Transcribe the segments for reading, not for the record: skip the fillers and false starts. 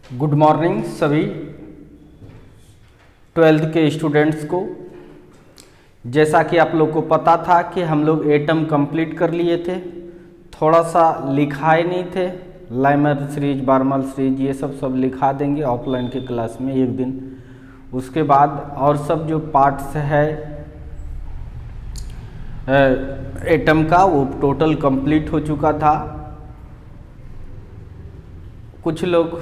Good morning सभी 12th के students को। जैसा कि आप लोग को पता था कि हम लोग एटम कंप्लीट कर लिए थे, थोड़ा सा लिखाए नहीं थे। लाइमर सीरीज, बार्मल सीरीज ये सब लिखा देंगे ऑफलाइन के क्लास में एक दिन। उसके बाद और सब जो पार्ट्स है एटम का वो टोटल कंप्लीट हो चुका था। कुछ लोग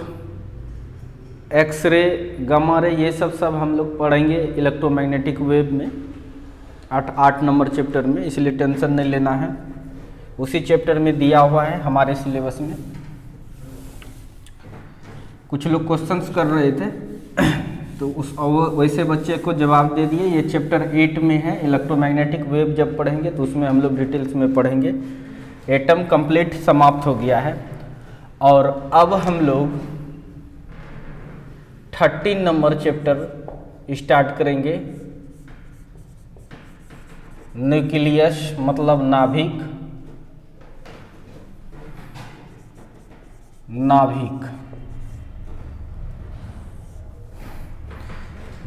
एक्सरे, गामा रे ये सब हम लोग पढ़ेंगे इलेक्ट्रोमैग्नेटिक वेव में 8 नंबर चैप्टर में, इसलिए टेंशन नहीं लेना है। उसी चैप्टर में दिया हुआ है हमारे सिलेबस में। कुछ लोग क्वेश्चंस कर रहे थे तो उस वैसे बच्चे को जवाब दे दिए। ये चैप्टर 8 में है, इलेक्ट्रोमैग्नेटिक वेव जब पढ़ेंगे तो उसमें हम लोग डिटेल्स में पढ़ेंगे। एटम कंप्लीट समाप्त हो गया है और अब हम लोग 13 नंबर चैप्टर स्टार्ट करेंगे। न्यूक्लियस मतलब नाभिक।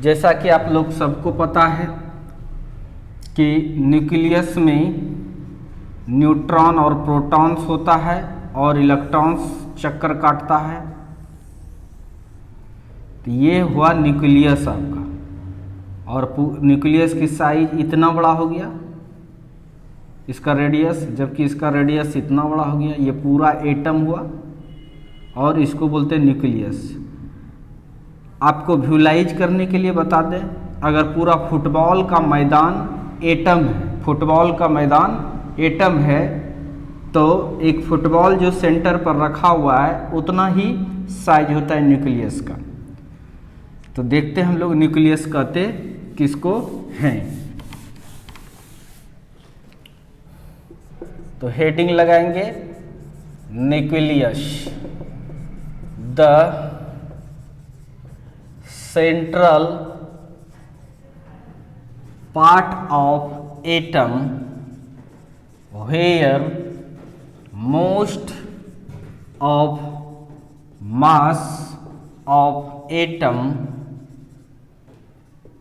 जैसा कि आप लोग सबको पता है कि न्यूक्लियस में न्यूट्रॉन और प्रोटॉन्स होता है और इलेक्ट्रॉन्स चक्कर काटता है। तो ये हुआ न्यूक्लियस आपका। और न्यूक्लियस की साइज इतना बड़ा हो गया, इसका रेडियस, जबकि इसका रेडियस इतना बड़ा हो गया। ये पूरा एटम हुआ और इसको बोलते हैं न्यूक्लियस। आपको विजुलाइज करने के लिए बता दें, अगर पूरा फुटबॉल का मैदान एटम है, फुटबॉल का मैदान एटम है, तो एक फुटबॉल जो सेंटर पर रखा हुआ है उतना ही साइज होता है न्यूक्लियस का। तो देखते हैं हम लोग न्यूक्लियस कहते किसको हैं। तो हेडिंग लगाएंगे nucleus, the central part of atom where most of mass of atom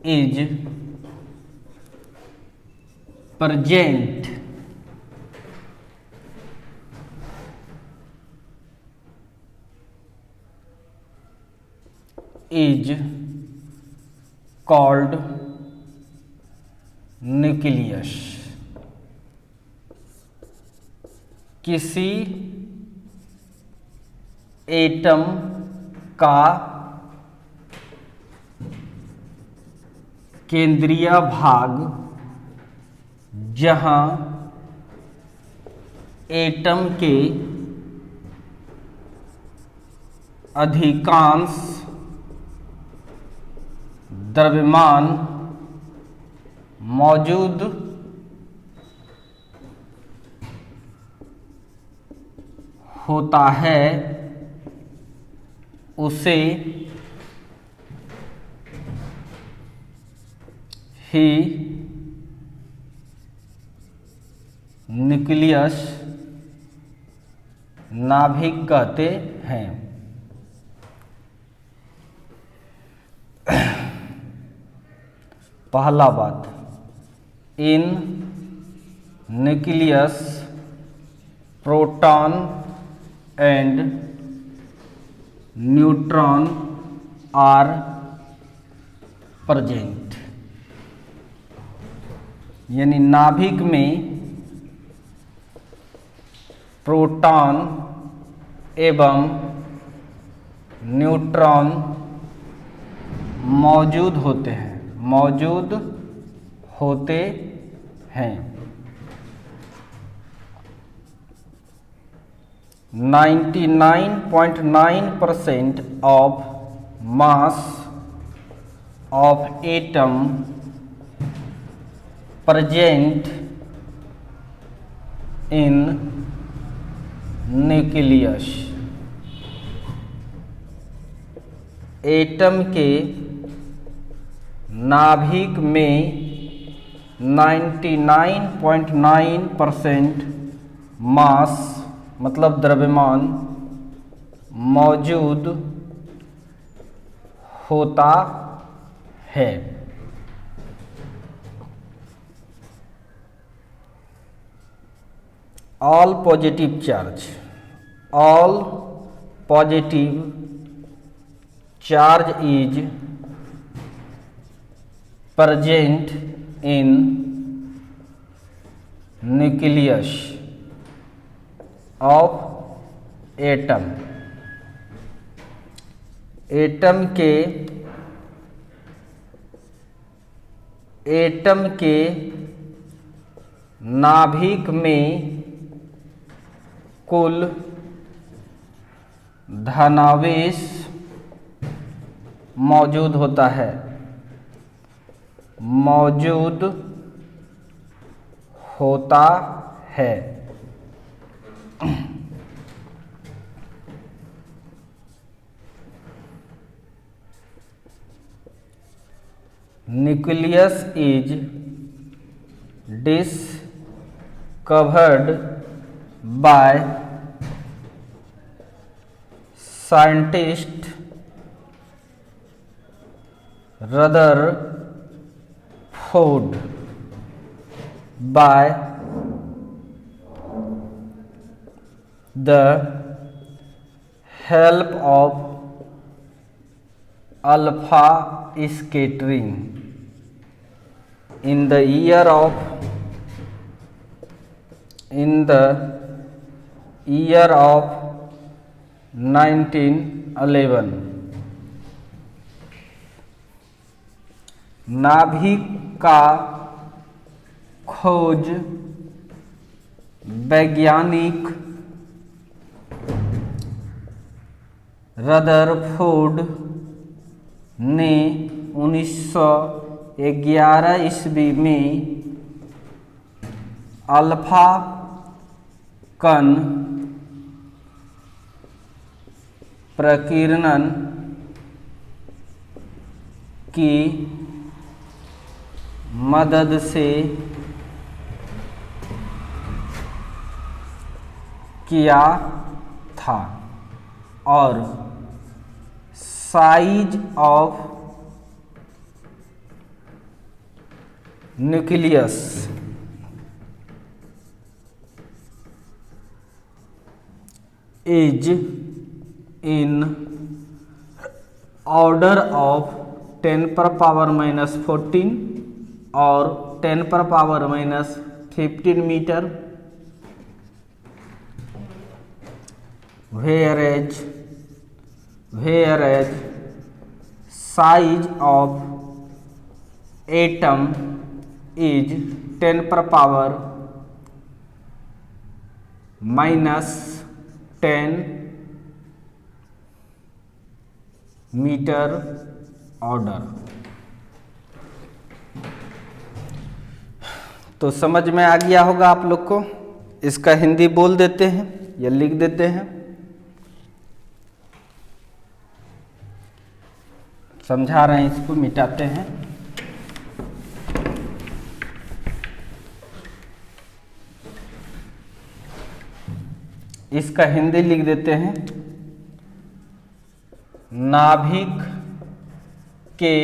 is present. Is called nucleus. किसी एटम का केंद्रीय भाग जहां एटम के अधिकांश द्रव्यमान मौजूद होता है, उसे ही न्यूक्लियस, नाभिक कहते हैं। पहला बात, in nucleus proton and neutron are present. यानी नाभिक में प्रोटॉन एवं न्यूट्रॉन मौजूद होते हैं, 99.9% of mass of atom present in nucleus। Atom के नाभिक में 99.9% मास मतलब द्रव्यमान मौजूद होता है। All positive charge, all positive charge is present in nucleus of atom। Atom के नाभिक में कुल धनावेश मौजूद होता है, मौजूद होता है। Nucleus is discovered by scientist Rutherford by the help of alpha scattering in the year 1911। नाभिक का खोज वैज्ञानिक रदरफोर्ड ने 1911 ईस्वी में अल्फा कण प्रकीर्णन की मदद से किया था और size of nucleus is in order of 10⁻⁻14 और 10⁻⁻15 metre, whereas size of atom is 10⁻⁻10 metre order. तो समझ में आ गया होगा आप लोग को। इसका हिंदी बोल देते हैं या लिख देते हैं, समझा रहे हैं, इसको मिटाते हैं। इसका हिंदी लिख देते हैं। नाभिक के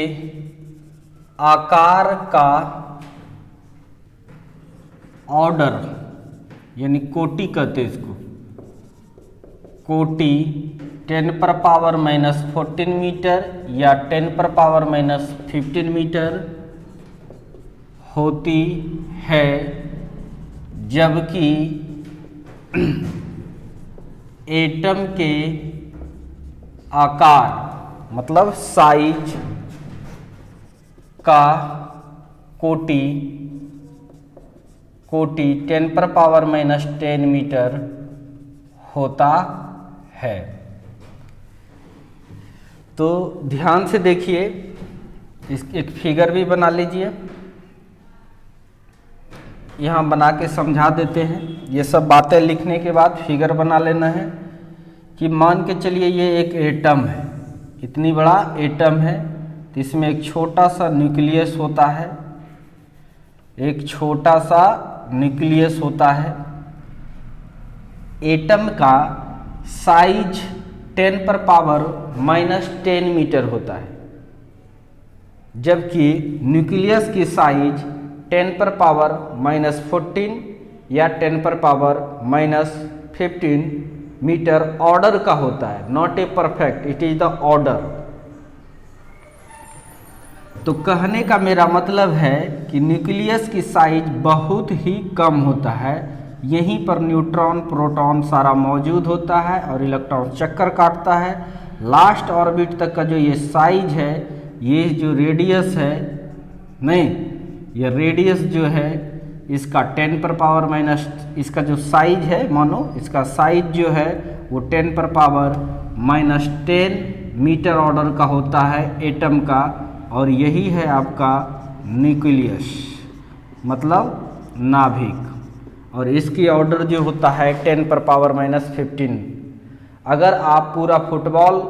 आकार का ऑर्डर यानी कोटि कहते हैं इसको, कोटि 10⁻⁻14 मीटर या 10⁻⁻15 मीटर होती है, जबकि एटम के आकार मतलब साइज का कोटि 10⁻⁻10 मीटर होता है। तो ध्यान से देखिए, इस एक फिगर भी बना लीजिए, यहाँ बना के समझा देते हैं। ये सब बातें लिखने के बाद फिगर बना लेना है कि मान के चलिए ये एक एटम है, इतनी बड़ा एटम है, तो इसमें एक छोटा सा न्यूक्लियस होता है, एक छोटा सा न्यूक्लियस होता है। एटम का साइज 10⁻⁻10 मीटर होता है, जबकि न्यूक्लियस की साइज 10⁻⁻14 या 10⁻⁻15 मीटर ऑर्डर का होता है, not a perfect, it is the order. तो कहने का मेरा मतलब है कि न्यूक्लियस की साइज बहुत ही कम होता है, यहीं पर न्यूट्रॉन प्रोटॉन सारा मौजूद होता है और इलेक्ट्रॉन चक्कर काटता है। लास्ट ऑर्बिट तक का जो ये साइज है, ये जो रेडियस है, नहीं, ये रेडियस जो है इसका 10⁻⁻, इसका जो साइज है, मानो इसका साइज जो है वो 10⁻⁻10 मीटर ऑर्डर का होता है एटम का, और यही है आपका न्यूक्लियस, मतलब नाभिक। और इसकी ऑर्डर जो होता है 10⁻⁻15। अगर आप पूरा फुटबॉल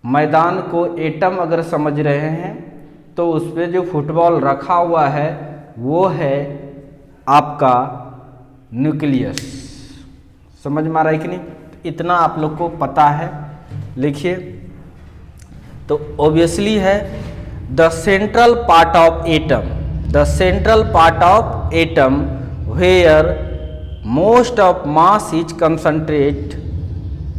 मैदान को एटम अगर समझ रहे हैं तो उस पर जो फुटबॉल रखा हुआ है वो है आपका न्यूक्लियस। समझ में आ रहा है कि नहीं? इतना आप लोग को पता है। लिखिए, तो ऑब्वियसली है the central part of atom, the central part of atom where most of mass is concentrate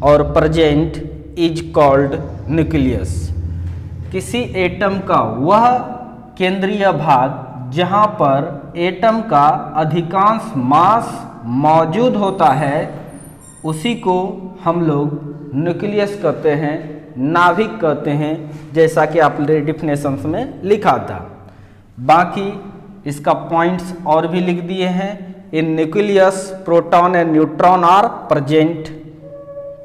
और प्रेजेंट इज कॉल्ड न्यूक्लियस। किसी एटम का वह केंद्रीय भाग जहां पर एटम का अधिकांश मास मौजूद होता है उसी को हम लोग न्यूक्लियस कहते हैं, नाभिक कहते हैं, जैसा कि आपने डिफिनेशंस में लिखा था। बाकी इसका पॉइंट्स और भी लिख दिए हैं। In nucleus proton and neutron are present.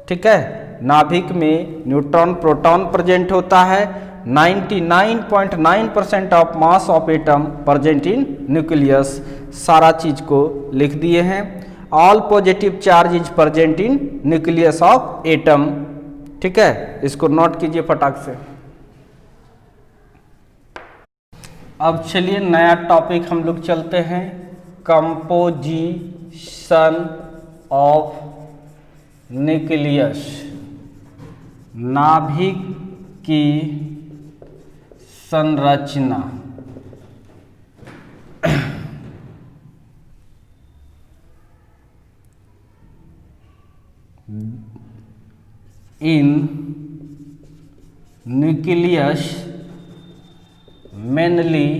ठीक है, नाभिक में न्यूट्रॉन प्रोटॉन प्रेजेंट होता है। 99.9% of mass of atom present in nucleus. सारा चीज को लिख दिए हैं। All positive charge is present in nucleus of atom. ठीक है, इसको नोट कीजिए फटाक से। अब चलिए नया टॉपिक हम लोग चलते हैं, कंपोजिशन ऑफ न्यूक्लियस, नाभिक की संरचना। इन nucleus mainly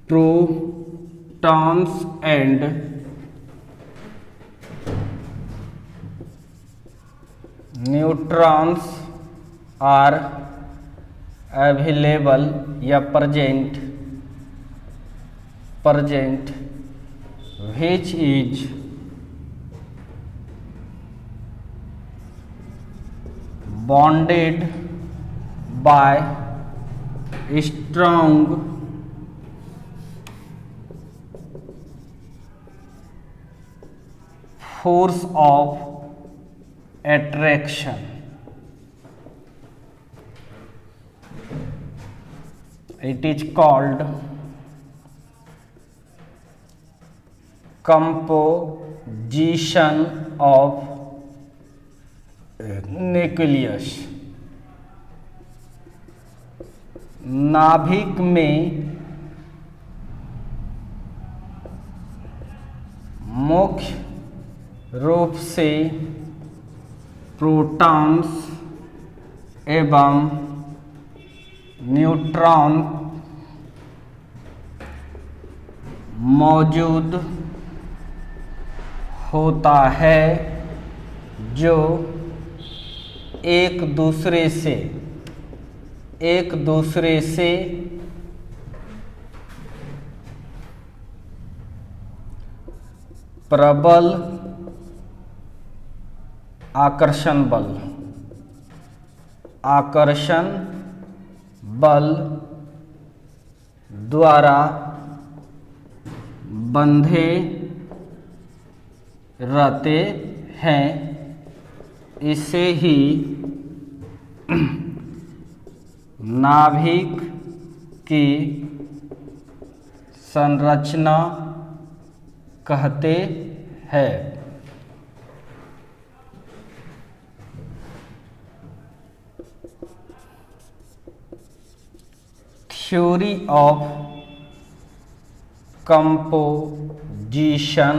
protons and neutrons are available या present which is bonded by strong force of attraction. It is called composition of nucleus. नाभिक में मुख्य रूप से प्रोटॉन्स एवं न्यूट्रॉन मौजूद होता है जो एक दूसरे से प्रबल आकर्षण बल द्वारा बंधे रहते हैं। इसे ही नाभिक की संरचना कहते हैं। Theory of composition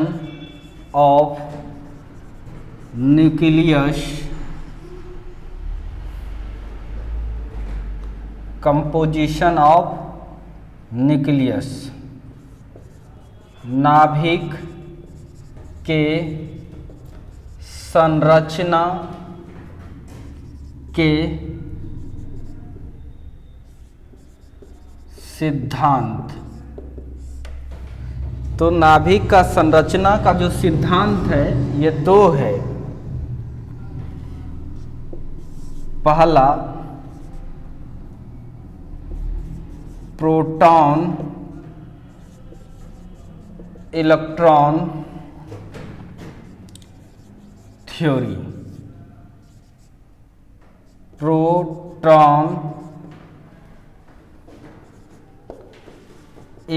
of nucleus, composition of nucleus, नाभिक के संरचना के सिद्धांत। तो नाभिक का संरचना का जो सिद्धांत है ये दो है। पहला proton electron theory, proton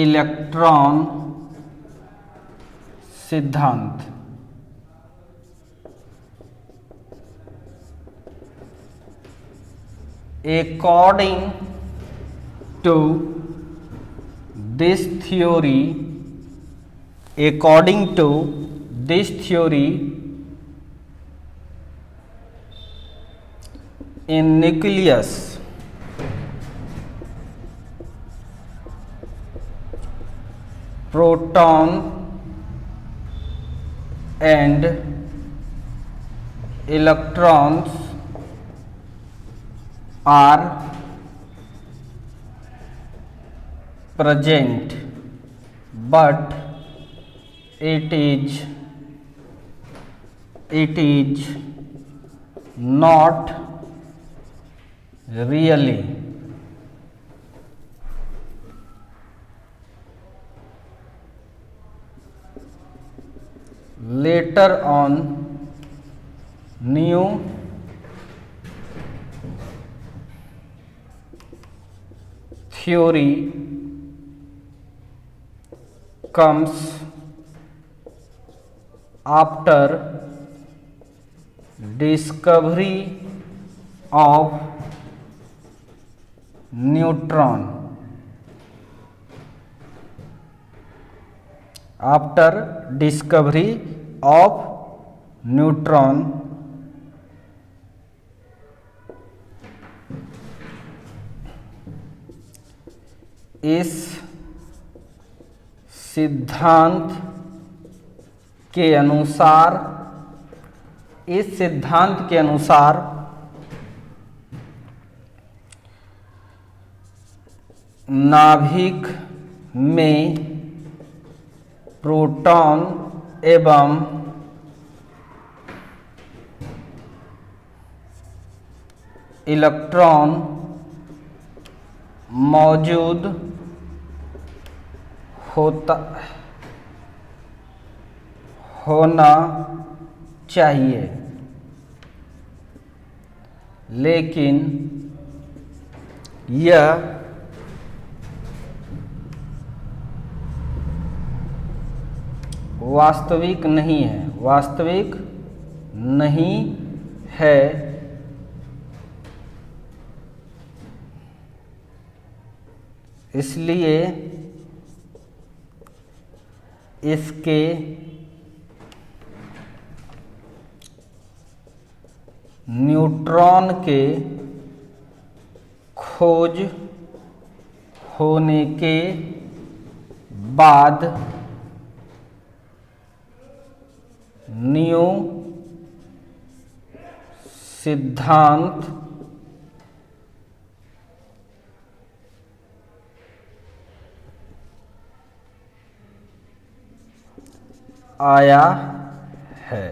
electron सिद्धांत। According to this theory, in nucleus proton and electrons are present, but it is not really later on new theory comes after discovery of neutron, after discovery of neutron, इस सिद्धांत के अनुसार नाभिक में proton एवं electron मौजूद होना चाहिए, लेकिन यह वास्तविक नहीं है। इसलिए इसके न्यूट्रॉन के खोज होने के बाद न्यू सिद्धांत आया है।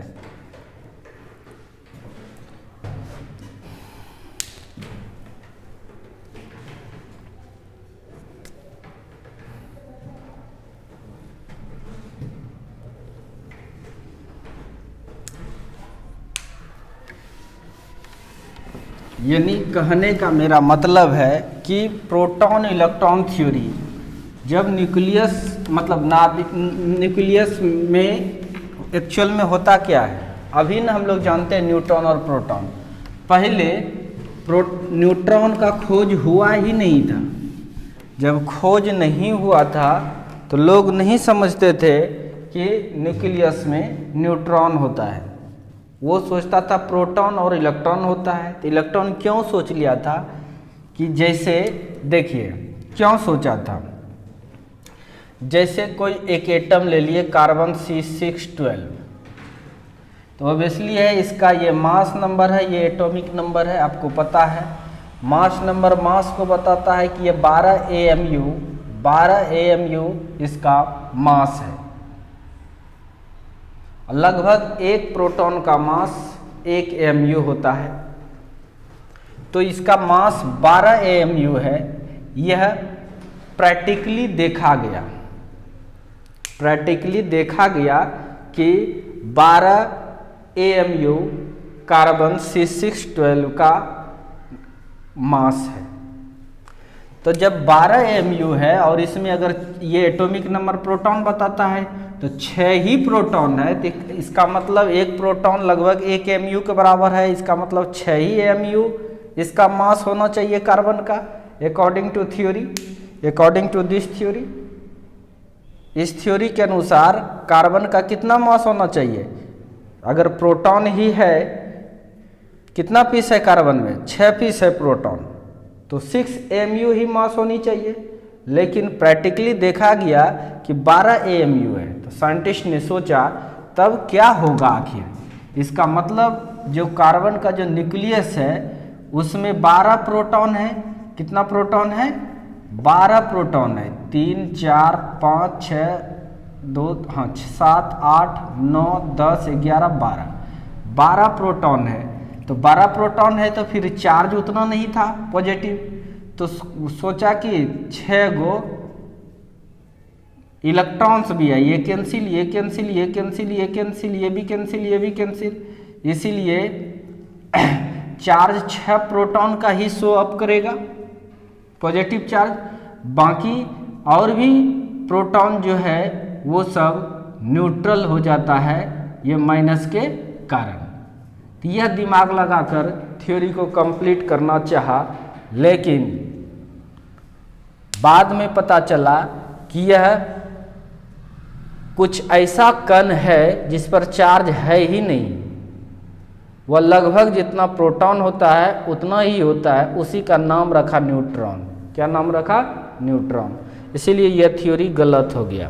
यानी कहने का मेरा मतलब है कि प्रोटॉन इलेक्ट्रॉन थ्योरी जब न्यूक्लियस में एक्चुअल में होता क्या है, अभी ना हम लोग जानते हैं न्यूट्रॉन और प्रोटॉन। पहले न्यूट्रॉन का खोज हुआ ही नहीं था, जब खोज नहीं हुआ था तो लोग नहीं समझते थे कि न्यूक्लियस में न्यूट्रॉन होता है, वो सोचता था प्रोटॉन और इलेक्ट्रॉन होता है। तो इलेक्ट्रॉन क्यों सोच लिया था कि जैसे देखिए क्यों सोचा था, जैसे कोई एक एटम ले लिए कार्बन C612, तो ऑब्वियसली है इसका ये मास नंबर है, ये एटॉमिक नंबर है, आपको पता है। मास नंबर मास को बताता है कि ये 12 AMU इसका मास है। लगभग एक प्रोटॉन का मास 1 AMU होता है, तो इसका मास 12 AMU है। यह प्रैक्टिकली देखा गया कि 12 AMU कार्बन C612 का मास है। तो जब 12 AMU है और इसमें अगर ये एटॉमिक नंबर प्रोटॉन बताता है तो 6 ही प्रोटॉन है, तो इसका मतलब एक प्रोटॉन लगभग 1 AMU के बराबर है। इसका मतलब 6 ही AMU इसका मास होना चाहिए कार्बन का, अकॉर्डिंग टू दिस थ्योरी। इस थ्योरी के अनुसार कार्बन का कितना मास होना चाहिए? अगर प्रोटॉन ही है, कितना पीस है कार्बन में? 6 पीस है प्रोटॉन, तो 6 AMU ही मास होनी चाहिए। लेकिन प्रैक्टिकली देखा गया कि 12 AMU है, तो साइंटिस्ट ने सोचा तब क्या होगा आखिर? इसका मतलब जो कार्बन का जो न्यूक्लियस है उसमें 12 प्रोटॉन है। कितना प्रोटॉन है? 12 प्रोटॉन है। 3 4 5 6 2 हाँ 7 8 9 10 11 12 प्रोटॉन है। तो 12 प्रोटॉन है तो फिर चार्ज उतना नहीं था पॉजिटिव, तो सोचा कि 6 गो इलेक्ट्रॉन्स भी है, ये कैंसिल ये कैंसिल ये कैंसिल ये कैंसिल ये भी कैंसिल ये भी कैंसिल, इसीलिए चार्ज 6 प्रोटॉन का ही शो अप करेगा पॉजिटिव चार्ज, बाकी और भी प्रोटॉन जो है वो सब न्यूट्रल हो जाता है ये माइनस के कारण। तो यह दिमाग लगाकर थ्योरी को कंप्लीट करना चाहा, लेकिन बाद में पता चला कि यह कुछ ऐसा कण है जिस पर चार्ज है ही नहीं, वह लगभग जितना प्रोटॉन होता है उतना ही होता है, उसी का नाम रखा न्यूट्रॉन। क्या नाम रखा? न्यूट्रॉन। इसीलिए यह थ्योरी गलत हो गया।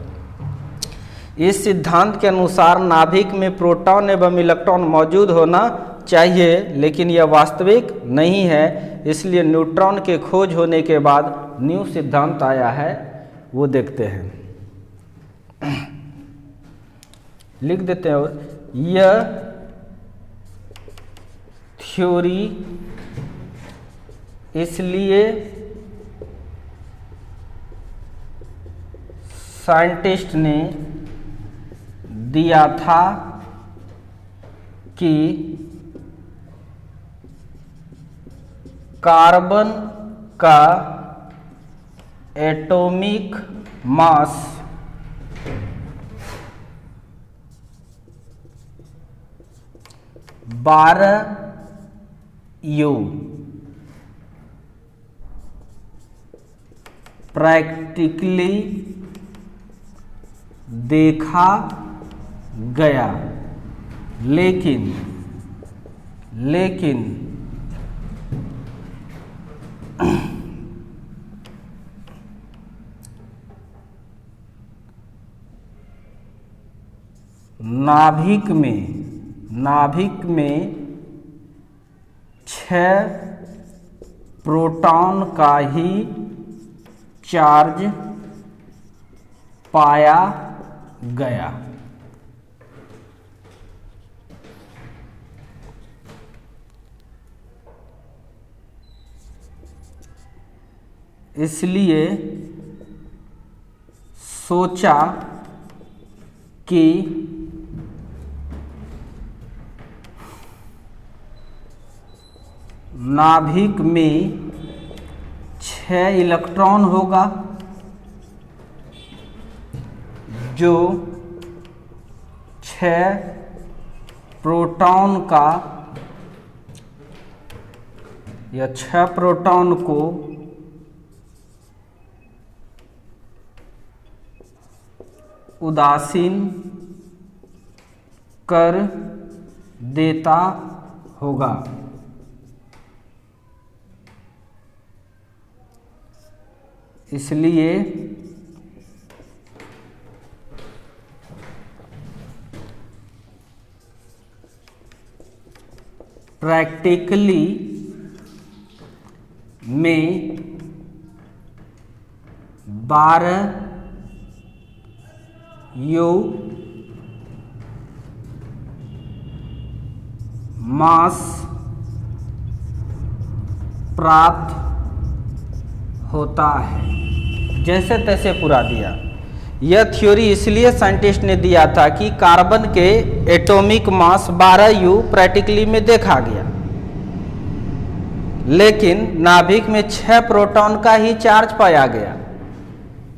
इस सिद्धांत के अनुसार नाभिक में प्रोटॉन एवं इलेक्ट्रॉन मौजूद होना चाहिए, लेकिन यह वास्तविक नहीं है। इसलिए न्यूट्रॉन के खोज होने के बाद न्यू सिद्धांत आया है, वो देखते हैं। लिख देते हैं। और यह थ्योरी इसलिए साइंटिस्ट ने दिया था कि कार्बन का एटॉमिक मास U प्रैक्टिकली देखा गया, लेकिन नाभिक में 6 प्रोटॉन का ही चार्ज पाया गया। इसलिए सोचा कि नाभिक में 6 इलेक्ट्रॉन होगा, जो 6 प्रोटॉन का या 6 प्रोटॉन को उदासीन कर देता होगा। इसलिए प्रैक्टिकली में 12 यू मास प्राप्त होता है। जैसे तैसे पूरा दिया। यह थ्योरी इसलिए साइंटिस्ट ने दिया था कि कार्बन के एटॉमिक मास 12 यू प्रैक्टिकली में देखा गया, लेकिन नाभिक में 6 प्रोटॉन का ही चार्ज पाया गया।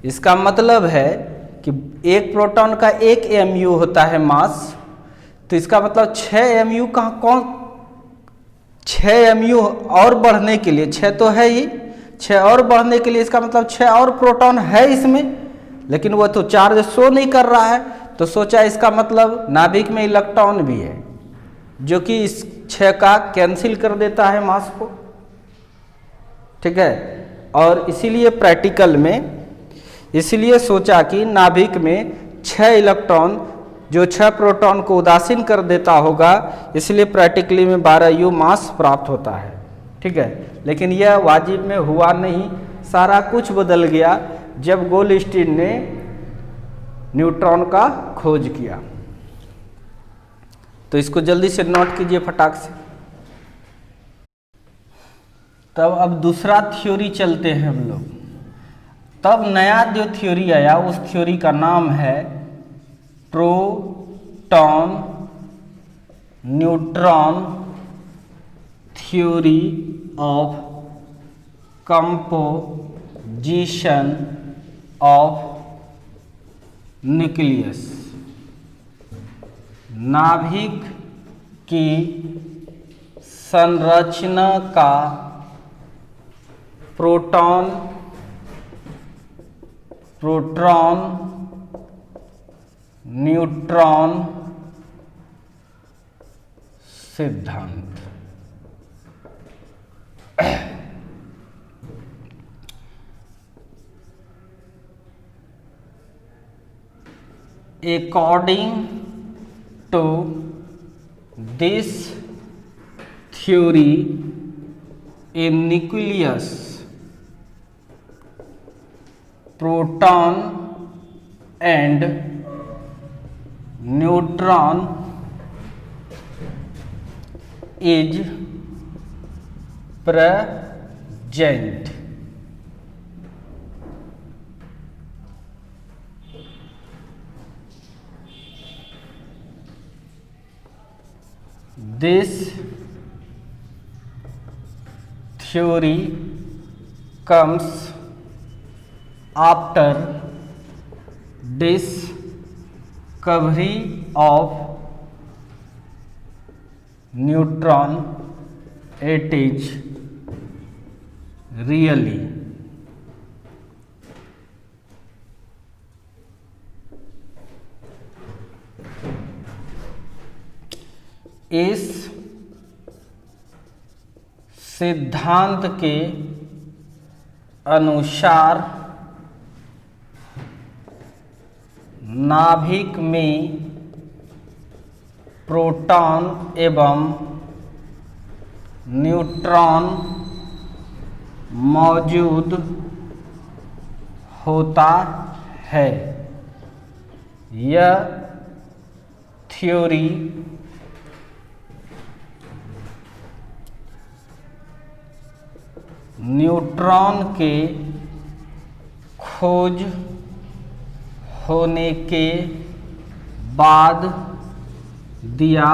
इसका मतलब है कि एक प्रोटॉन का 1 mu होता है मास, तो इसका मतलब 6 mu का कौन 6 mu और बढ़ने के लिए 6 तो है ही, 6 और बढ़ने के लिए इसका मतलब 6 और प्रोटॉन है इसमें, लेकिन वो तो चार्ज शो नहीं कर रहा है। तो सोचा इसका मतलब नाभिक में इलेक्ट्रॉन भी है, जो कि इस 6 का कैंसिल कर देता है मास को। ठीक है, और इसीलिए प्रैक्टिकल में इसलिए सोचा कि नाभिक में 6 इलेक्ट्रॉन जो 6 प्रोटॉन को उदासीन कर देता होगा, इसलिए प्रैक्टिकली में 12 यू मास प्राप्त होता है। ठीक है, लेकिन यह वाजिब में हुआ नहीं, सारा कुछ बदल गया जब गोल्डस्टीन ने न्यूट्रॉन का खोज किया। तो इसको जल्दी से नोट कीजिए फटाक से। तब अब दूसरा थ्योरी चलते हैं हम लोग। तब नया जो थ्योरी आया उस थ्योरी का नाम है proton neutron theory of composition of nucleus. नाभिक की संरचना का प्रोटॉन न्यूट्रॉन सिद्धांत। According to this theory, a nucleus, proton and neutron is present. This theory comes after discovery of neutron. It is really इस सिद्धांत के अनुसार नाभिक में प्रोटॉन एवं न्यूट्रॉन मौजूद होता है। यह थ्योरी न्यूट्रॉन के खोज होने के बाद दिया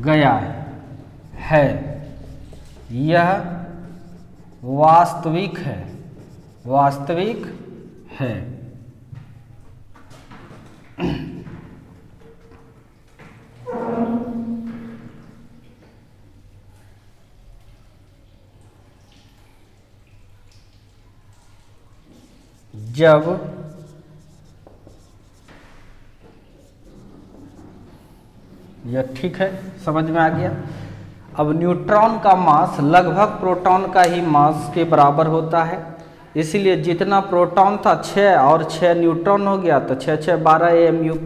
गया है। यह वास्तविक है। जब यह ठीक है, समझ में आ गया। अब न्यूट्रॉन का मास लगभग प्रोटॉन का ही मास के बराबर होता है, इसलिए जितना प्रोटॉन था 6 और 6 न्यूट्रॉन हो गया, तो 6 6 12 AMU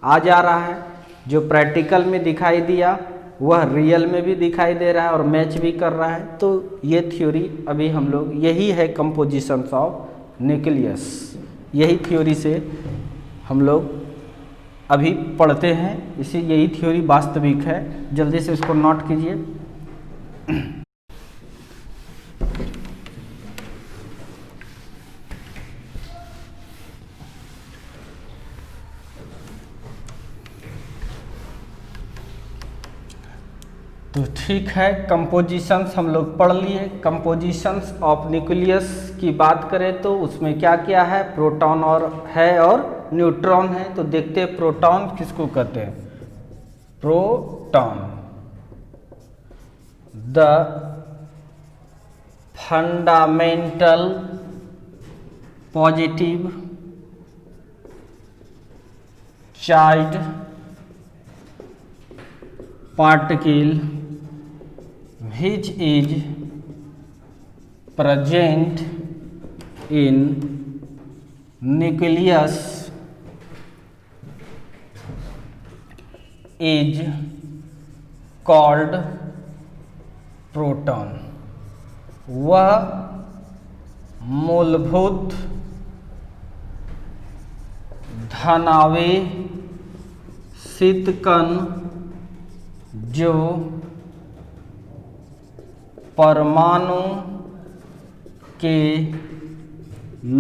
आ जा रहा है। जो प्रैक्टिकल में दिखाई दिया वह रियल में भी दिखाई दे रहा है और मैच भी कर रहा है। तो ये थ्योरी अभी हम लोग, यही है कंपोजिशन ऑफ न्यूक्लियस, यही थ्योरी से हम लोग अभी पढ़ते हैं। इसी यही थ्योरी वास्तविक है। जल्दी से इसको नोट कीजिए। तो ठीक है, कंपोजिशंस हम लोग पढ़ लिए। कंपोजिशंस ऑफ न्यूक्लियस की बात करें तो उसमें क्या क्या है, प्रोटॉन और न्यूट्रॉन है। तो देखते हैं प्रोटॉन किसको कहते हैं। Proton, the fundamental positive charge particle which is present in nucleus is called proton। वह मूलभूत धनावेशित कण जो परमाणु के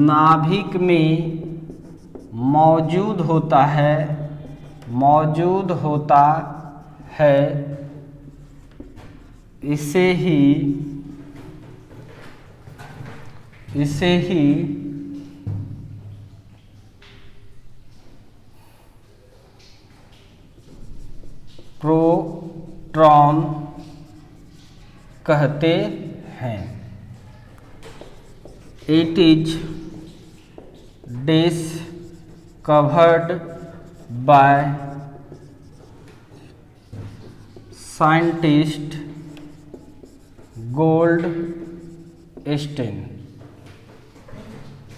नाभिक में मौजूद होता है, इसे ही प्रोटॉन कहते हैं। It is discovered by scientist Goldstein.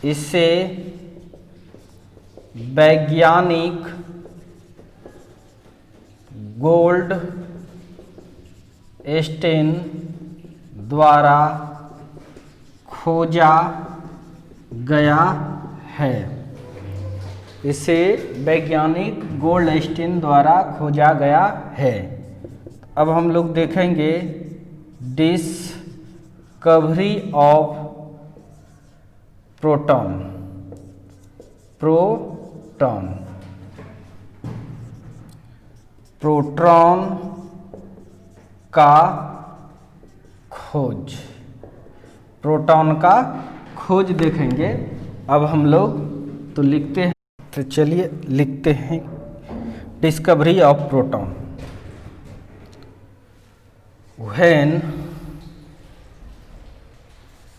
इसे वैज्ञानिक गोल्डस्टीन द्वारा खोजा गया है। इसे वैज्ञानिक गोल्डस्टीन द्वारा खोजा गया है। अब हम लोग देखेंगे डिस्कवरी ऑफ प्रोटॉन। प्रोटॉन का खोज, प्रोटॉन का खोज देखेंगे। अब हम लोग तो लिखते हैं, तो चलिए लिखते हैं discovery of proton. When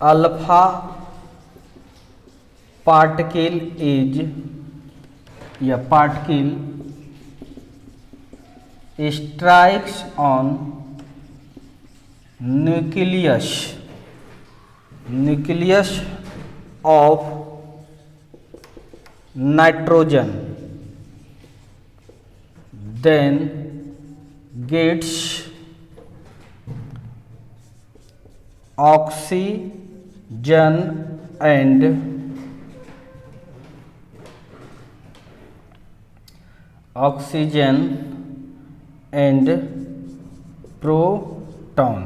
alpha particle is या particle strikes on nucleus of nitrogen, then gets oxygen and proton।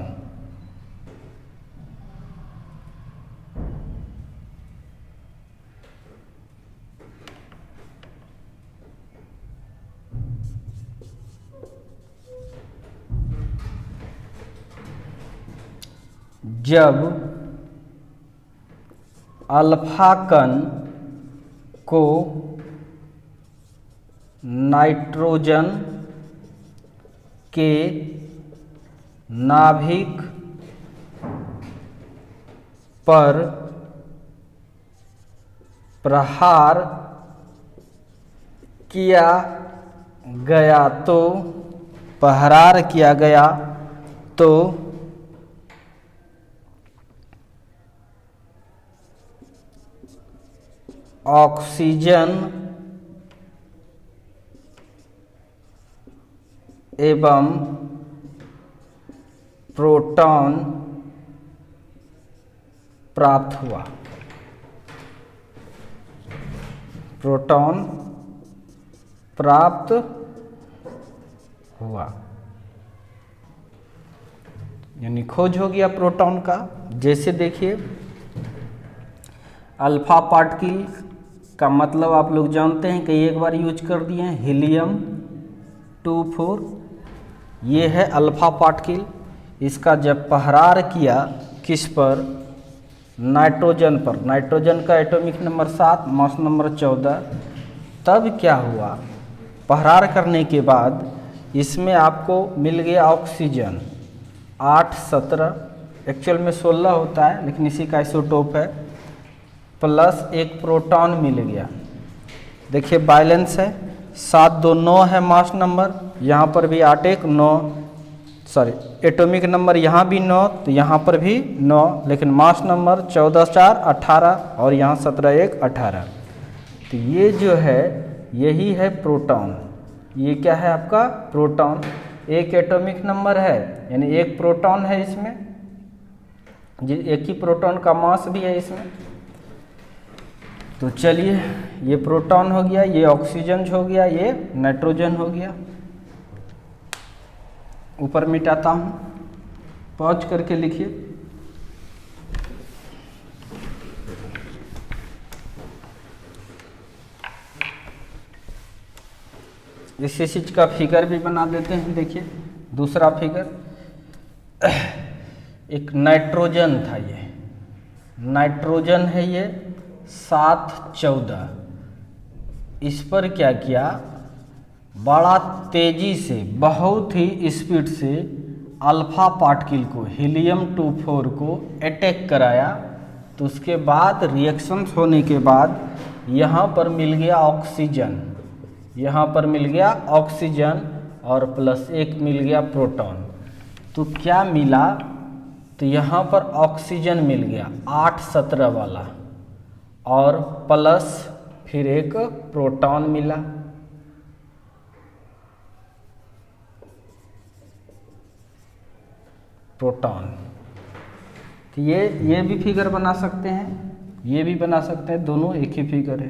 जब अल्फा कण को नाइट्रोजन के नाभिक पर प्रहार किया गया तो पहरार किया गया तो ऑक्सीजन एवं प्रोटॉन प्राप्त हुआ। प्रोटॉन प्राप्त हुआ, यानी खोज हो गया प्रोटॉन का। जैसे देखिए अल्फा पार्टिकल का मतलब आप लोग जानते हैं, कई एक बार यूज कर दिए हैं, हीलियम 24, ये है अल्फा पार्टिकल। इसका जब पहरार किया किस पर, नाइट्रोजन पर, नाइट्रोजन का एटॉमिक नंबर 7, मास नंबर 14, तब क्या हुआ, पहरार करने के बाद इसमें आपको मिल गया ऑक्सीजन 8, 17, एक्चुअल में 16 होता है लेकिन इसी का आइसोटोप है, प्लस एक प्रोटॉन मिल गया। देखिए बैलेंस है, 7 2 9 है मास नंबर, यहाँ पर भी 8 1 9, सॉरी एटॉमिक नंबर यहाँ भी 9 तो यहाँ पर भी 9, लेकिन मास नंबर 14 4 18 और यहाँ 17 1 18। तो ये जो है यही है प्रोटॉन। ये क्या है आपका प्रोटॉन, एक एटॉमिक नंबर है यानी एक प्रोटॉन है इसमें, एक ही प्रोटॉन का मास भी है इसमें। तो चलिए ये प्रोटॉन हो गया, ये ऑक्सीजन हो गया, ये नाइट्रोजन हो गया। ऊपर मिटाता हूँ, पॉज करके लिखिए। इसी चीज का फिगर भी बना देते हैं। देखिए दूसरा फिगर, एक नाइट्रोजन था, ये नाइट्रोजन है, ये 7 14। इस पर क्या किया, बड़ा तेजी से, बहुत ही स्पीड से अल्फा पार्टिकल को, हीलियम 24 को अटैक कराया। तो उसके बाद रिएक्शन होने के बाद यहाँ पर मिल गया ऑक्सीजन, यहाँ पर मिल गया ऑक्सीजन और प्लस एक मिल गया प्रोटॉन। तो क्या मिला, तो यहाँ पर ऑक्सीजन मिल गया 8 17 वाला और प्लस फिर एक प्रोटॉन मिला। प्रोटॉन, तो ये भी फिगर बना सकते हैं, ये भी बना सकते हैं, दोनों एक ही फिगर है।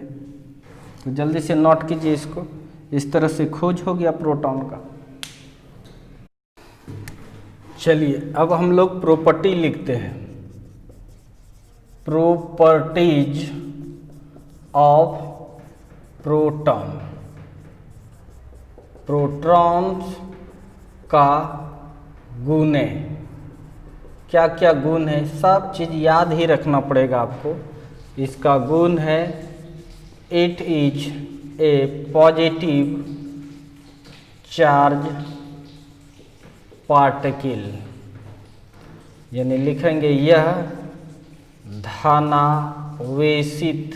तो जल्दी से नोट कीजिए इसको। इस तरह से खोज हो गया प्रोटॉन का। चलिए अब हम लोग प्रॉपर्टी लिखते हैं, प्रॉपर्टीज ऑफ प्रोटॉन। प्रोटॉन्स का गुण है, क्या क्या गुण है, सब चीज़ याद ही रखना पड़ेगा आपको। इसका गुण है, it is a positive charge particle, यानी लिखेंगे यह धनावेशित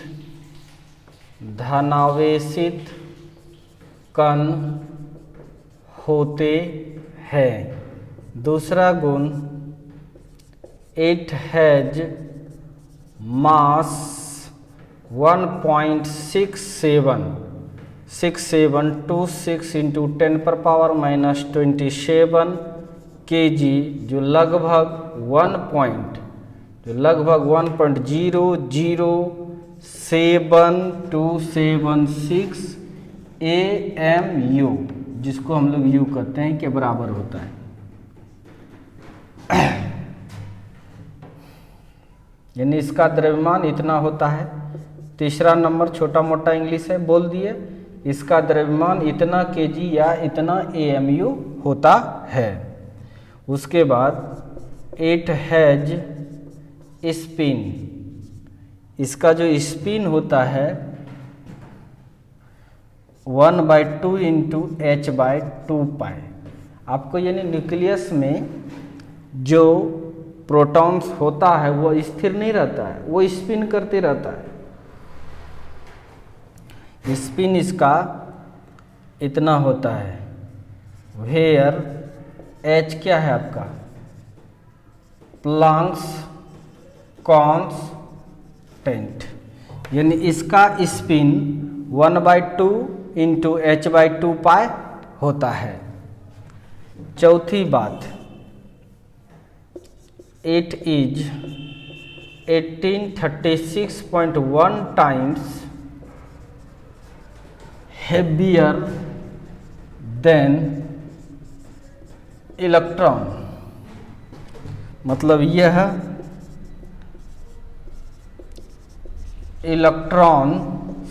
कण होते हैं। दूसरा गुण, इट हैज मास 1.6726 इंटू 10 पर पावर -27 kg, जो लगभग 1.00726 AMU, जिसको हम लोग U कहते हैं, के बराबर होता है। यानी इसका द्रव्यमान इतना होता है। तीसरा नंबर छोटा मोटा इंग्लिश है, बोल दिए, इसका द्रव्यमान इतना kg या इतना AMU होता है। उसके बाद इट हैज स्पिन, इसका जो स्पिन होता है 1/2 इंटू h/2 पाई। आपको यानी न्यूक्लियस में जो प्रोटॉन्स होता है वो स्थिर नहीं रहता है, वो स्पिन करते रहता है। स्पिन इसका इतना होता है वेयर H क्या है आपका, प्लांक्स कांस्टेंट, यानी इसका स्पिन 1/2 इंटू h/2 पाई होता है। चौथी बात, it is 1836.1 times heavier than electron, मतलब यह इलेक्ट्रॉन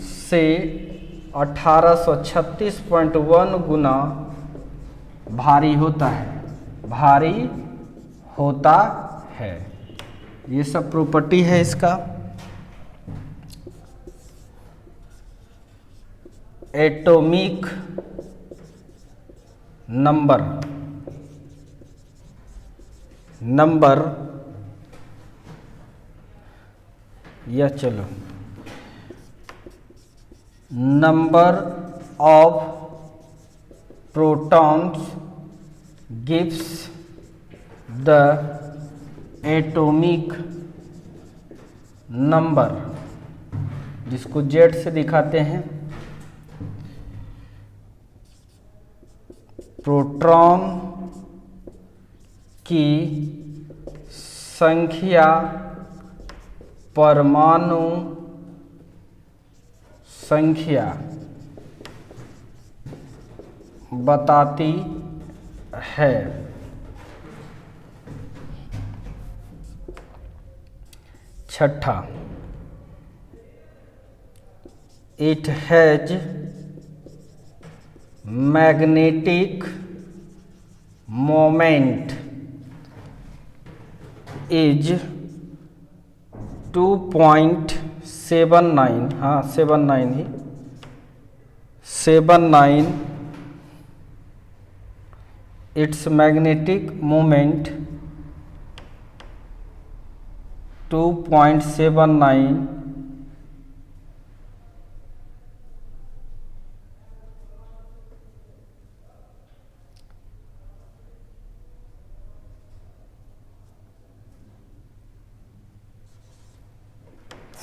से 1836.1 गुना भारी होता है, भारी होता है। ये सब प्रॉपर्टी है इसका। एटॉमिक नंबर या चलो number of protons gives the atomic number, जिसको जेड से दिखाते हैं। प्रोटॉन की संख्या परमाणु संख्या बताती है। छठा, it has magnetic moment is 2.79, हाँ 79 ही 79, इट्स मैग्नेटिक मोमेंट 2.79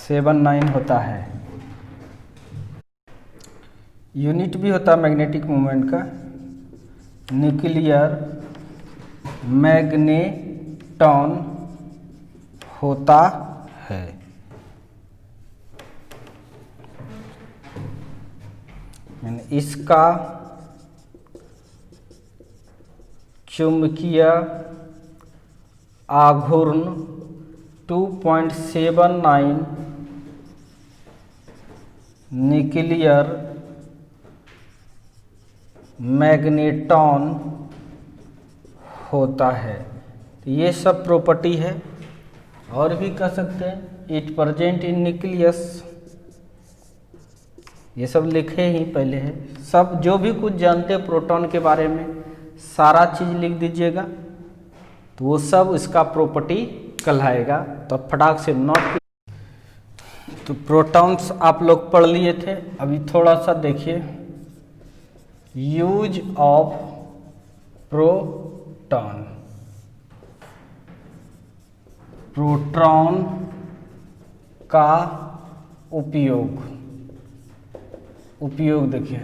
79 होता है। यूनिट भी होता है मैग्नेटिक मोमेंट का, न्यूक्लियर मैग्नेटॉन होता है। इसका चुंबकीय आघूर्ण 2.79 न्यूक्लियर मैग्नेटॉन होता है। तो ये सब प्रॉपर्टी है। और भी कह सकते हैं इट प्रेजेंट इन न्यूक्लियस, ये सब लिखे ही पहले है। सब जो भी कुछ जानते हैं प्रोटॉन के बारे में सारा चीज़ लिख दीजिएगा, तो वो सब इसका प्रॉपर्टी कहलाएगा। तो फटाक से नोट। तो प्रोटॉन्स आप लोग पढ़ लिए थे, अभी थोड़ा सा देखिए यूज ऑफ प्रोटॉन। प्रोटॉन का उपयोग देखिए,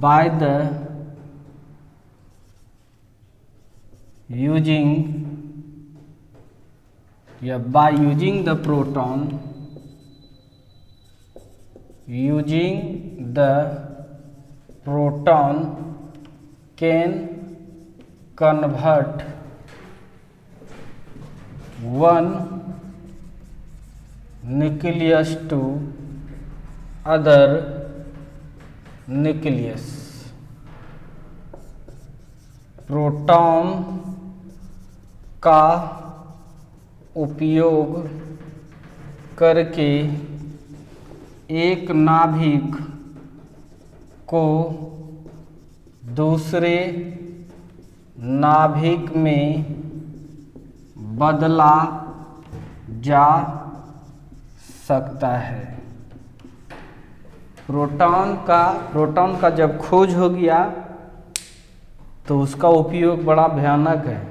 बाय द यूजिंग या bye using the proton, can convert one nucleus to other nucleus। Proton का उपयोग करके एक नाभिक को दूसरे नाभिक में बदला जा सकता है। प्रोटॉन का जब खोज हो गया तो उसका उपयोग बड़ा भयानक है।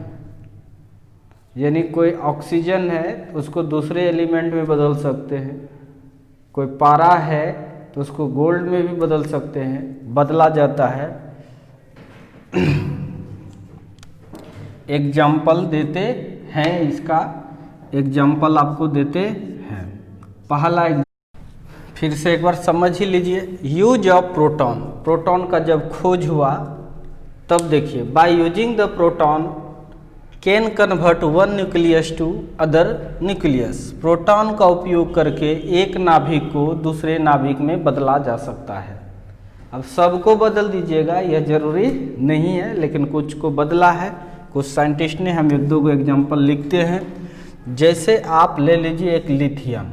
यानी कोई ऑक्सीजन है उसको दूसरे एलिमेंट में बदल सकते हैं, कोई पारा है तो उसको गोल्ड में भी बदल सकते हैं, बदला जाता है। एग्जाम्पल देते हैं, इसका एग्जाम्पल आपको देते हैं। पहला फिर से एक बार समझ ही लीजिए, यूज ऑफ प्रोटॉन। प्रोटॉन का जब खोज हुआ तब देखिए, by using the proton can convert one nucleus to other nucleus. Proton का उपयोग करके एक नाभिक को दूसरे नाभिक में बदला जा सकता है। अब सबको बदल दीजिएगा यह जरूरी नहीं है, लेकिन कुछ को बदला है कुछ साइंटिस्ट ने। हम एक दो को एग्जाम्पल लिखते हैं। जैसे आप ले लीजिए एक लिथियम,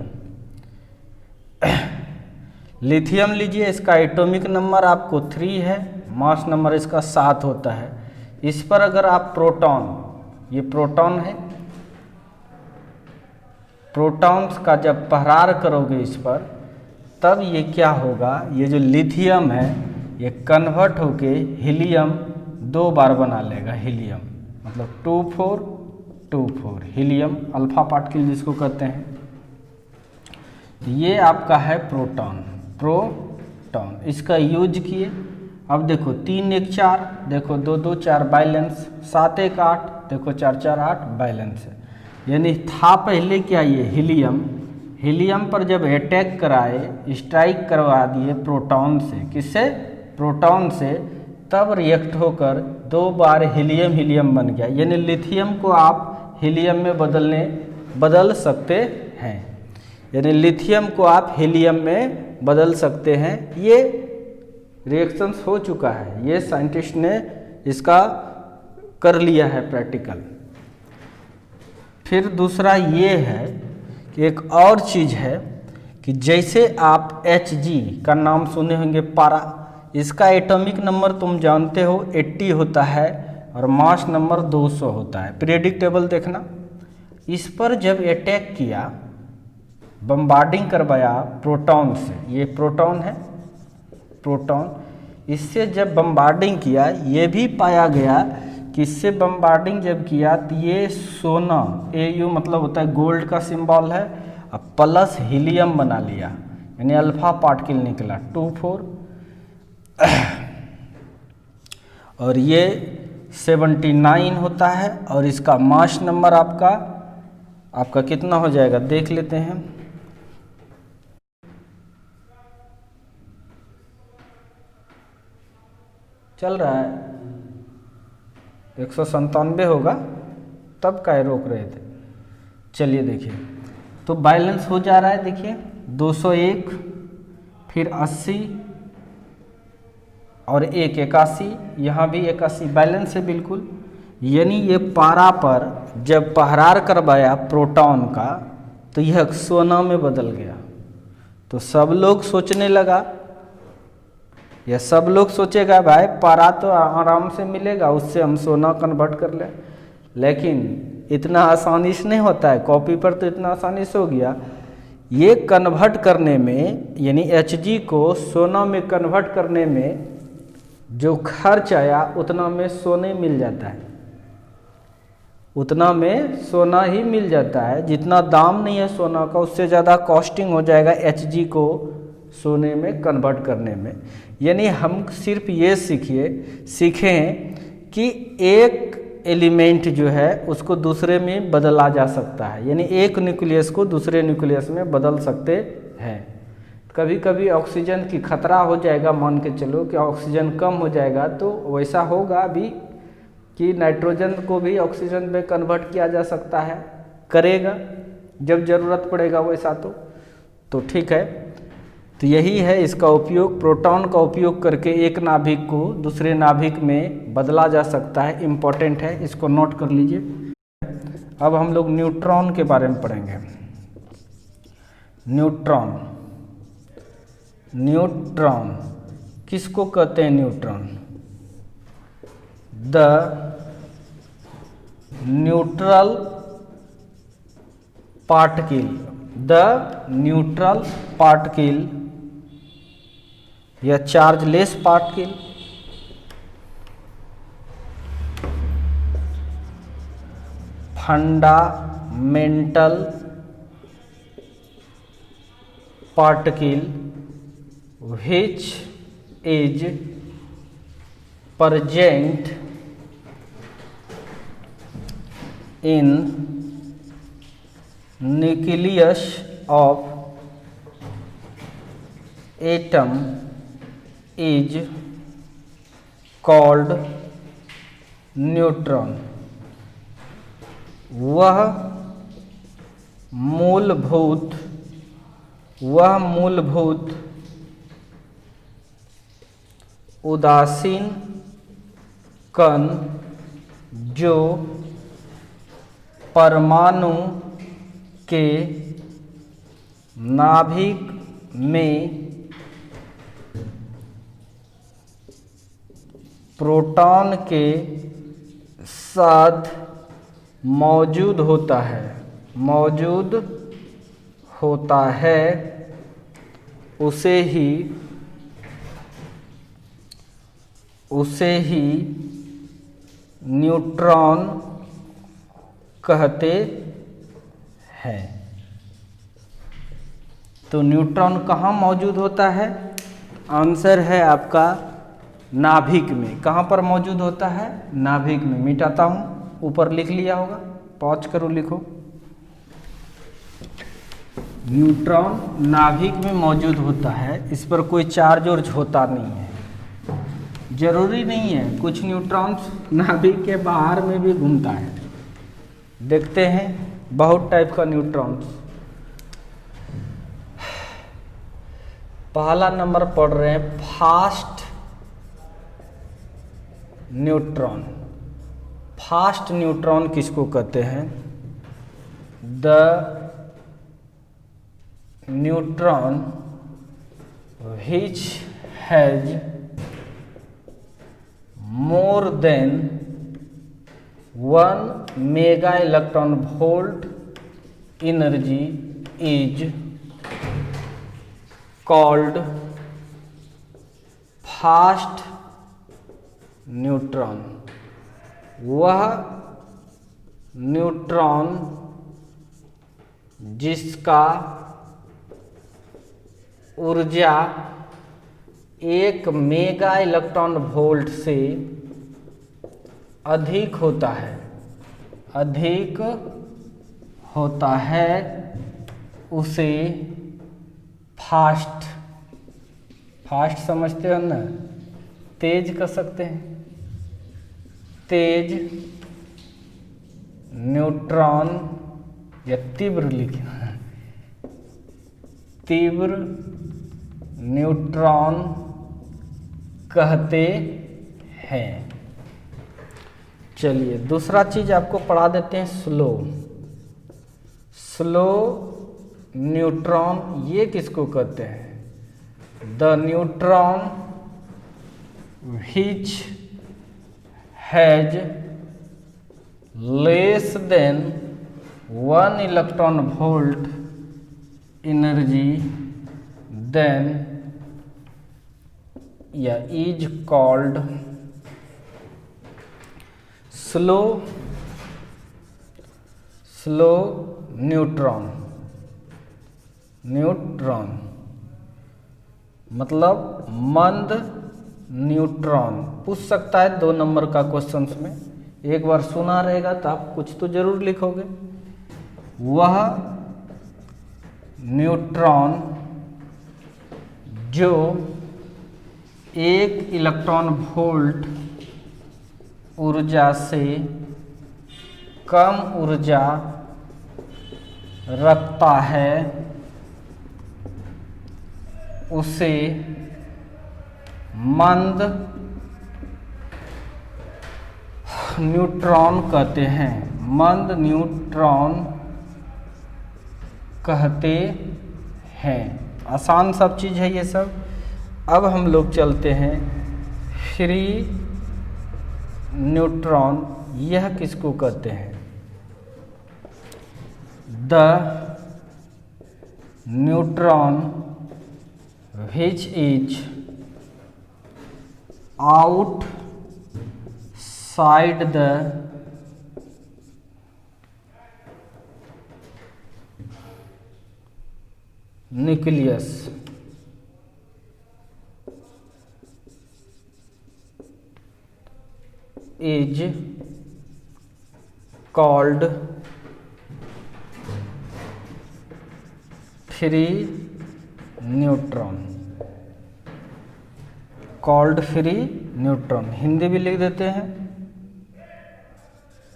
लिथियम लीजिए, इसका एटॉमिक नंबर आपको 3 है, मास नंबर इसका 7 होता है। इस पर अगर आप प्रोटॉन, ये प्रोटॉन है, प्रोटॉन्स का जब प्रहार करोगे इस पर, तब ये क्या होगा, ये जो लिथियम है ये कन्वर्ट होके हीलियम 2 बार बना लेगा। हीलियम मतलब 2,4,2,4 हीलियम अल्फा पार्टिकल जिसको कहते हैं। ये आपका है प्रोटॉन, प्रोटॉन। इसका यूज किए, अब देखो 3 1 4, देखो 2 2 4 बैलेंस, 7 1 8, देखो 4 4 8 बैलेंस है। यानी था पहले क्या, ये हीलियम, हीलियम पर जब अटैक कराए, स्ट्राइक करवा दिए प्रोटॉन से, किससे, प्रोटॉन से, तब रिएक्ट होकर 2 बार हीलियम हीलियम बन गया। यानी लिथियम को आप हीलियम में बदल सकते हैं। यानी लिथियम को आप हीलियम में बदल सकते हैं। ये रिएक्शंस हो चुका है, ये साइंटिस्ट ने इसका कर लिया है प्रैक्टिकल। फिर दूसरा ये है कि एक और चीज़ है कि जैसे आप Hg का नाम सुने होंगे, पारा, इसका एटॉमिक नंबर तुम जानते हो 80 होता है और मास नंबर 200 होता है। पीरियडिक टेबल देखना, इस पर जब अटैक किया, बम्बार्डिंग करवाया प्रोटॉन से, ये प्रोटॉन है, प्रोटॉन, इससे जब बम्बार्डिंग किया, ये भी पाया गया कि इससे बम्बार्डिंग जब किया तो ये सोना, Au मतलब होता है गोल्ड का सिंबल है, अब प्लस हीलियम बना लिया, यानी अल्फा पार्टिकल निकला 2 4 और ये 79 होता है। और इसका मास नंबर आपका कितना हो जाएगा देख लेते हैं। चल रहा है 197 होगा, तब का रोक रहे थे। चलिए देखिए, तो बैलेंस हो जा रहा है, देखिए 201, फिर 80 और 81, यहाँ भी 81 बैलेंस है बिल्कुल। यानी ये पारा पर जब प्रहार करवाया प्रोटॉन का, तो यह सोना में बदल गया। तो सब लोग सोचने लगा, यह सब लोग सोचेगा भाई पारा तो आराम से मिलेगा, उससे हम सोना कन्वर्ट कर लें। लेकिन इतना आसानी से नहीं होता है, कॉपी पर तो इतना आसानी से हो गया। ये कन्वर्ट करने में, यानी Hg को सोना में कन्वर्ट करने में जो खर्च आया, उतना में सोने मिल जाता है, उतना में सोना ही मिल जाता है। जितना दाम नहीं है सोना का, उससे ज़्यादा कॉस्टिंग हो जाएगा Hg को सोने में कन्वर्ट करने में। यानी हम सिर्फ ये सीखें कि एक एलिमेंट जो है उसको दूसरे में बदला जा सकता है, यानी एक न्यूक्लियस को दूसरे न्यूक्लियस में बदल सकते हैं। कभी कभी ऑक्सीजन की खतरा हो जाएगा, मान के चलो कि ऑक्सीजन कम हो जाएगा, तो वैसा होगा भी कि नाइट्रोजन को भी ऑक्सीजन में कन्वर्ट किया जा सकता है, करेगा जब ज़रूरत पड़ेगा वैसा। तो ठीक है, तो यही है इसका उपयोग। प्रोटॉन का उपयोग करके एक नाभिक को दूसरे नाभिक में बदला जा सकता है, इम्पोर्टेंट है, इसको नोट कर लीजिए। अब हम लोग न्यूट्रॉन के बारे में पढ़ेंगे। न्यूट्रॉन, न्यूट्रॉन किसको कहते हैं? Neutron, the neutral particle, the neutral particle या chargeless particle, fundamental particle which is present in nucleus of atom is called neutron. वह मूलभूत उदासीन कण जो परमाणु के नाभिक में प्रोटॉन के साथ मौजूद होता है उसे ही न्यूट्रॉन कहते हैं। तो न्यूट्रॉन कहाँ मौजूद होता है? आंसर है आपका नाभिक में। कहाँ पर मौजूद होता है? नाभिक में। मिटाता हूँ, ऊपर लिख लिया होगा, पॉज करो, लिखो। न्यूट्रॉन नाभिक में मौजूद होता है, इस पर कोई चार्ज और होता नहीं है। जरूरी नहीं है, कुछ न्यूट्रॉन्स नाभिक के बाहर में भी घूमता है। देखते हैं बहुत टाइप का न्यूट्रॉन्स। पहला नंबर पढ़ रहे हैं फास्ट न्यूट्रॉन। फास्ट न्यूट्रॉन किसको कहते हैं? The neutron which has more than 1 mega electron volt energy is called fast neutron. वह न्यूट्रॉन जिसका ऊर्जा 1 मेगा इलेक्ट्रॉन वोल्ट से अधिक होता है उसे फास्ट समझते हो ना? तेज कह सकते हैं। तेज न्यूट्रॉन या तीव्र लिखना, तीव्र न्यूट्रॉन कहते हैं। चलिए दूसरा चीज आपको पढ़ा देते हैं, स्लो न्यूट्रॉन। ये किसको कहते हैं? The neutron which has less than 1 electron volt energy then is called slow neutron. मतलब मंद न्यूट्रॉन। पूछ सकता है 2 नंबर का क्वेश्चंस में, एक बार सुना रहेगा तो आप कुछ तो जरूर लिखोगे। वह न्यूट्रॉन जो 1 इलेक्ट्रॉन वोल्ट ऊर्जा से कम ऊर्जा रखता है उसे मंद न्यूट्रॉन कहते हैं। मंद न्यूट्रॉन कहते हैं। आसान सब चीज़ है ये सब। अब हम लोग चलते हैं फ्री न्यूट्रॉन। यह किसको कहते हैं? The neutron which is outside the nucleus is called free neutron. Called free neutron, Hindi भी लिख देते हैं,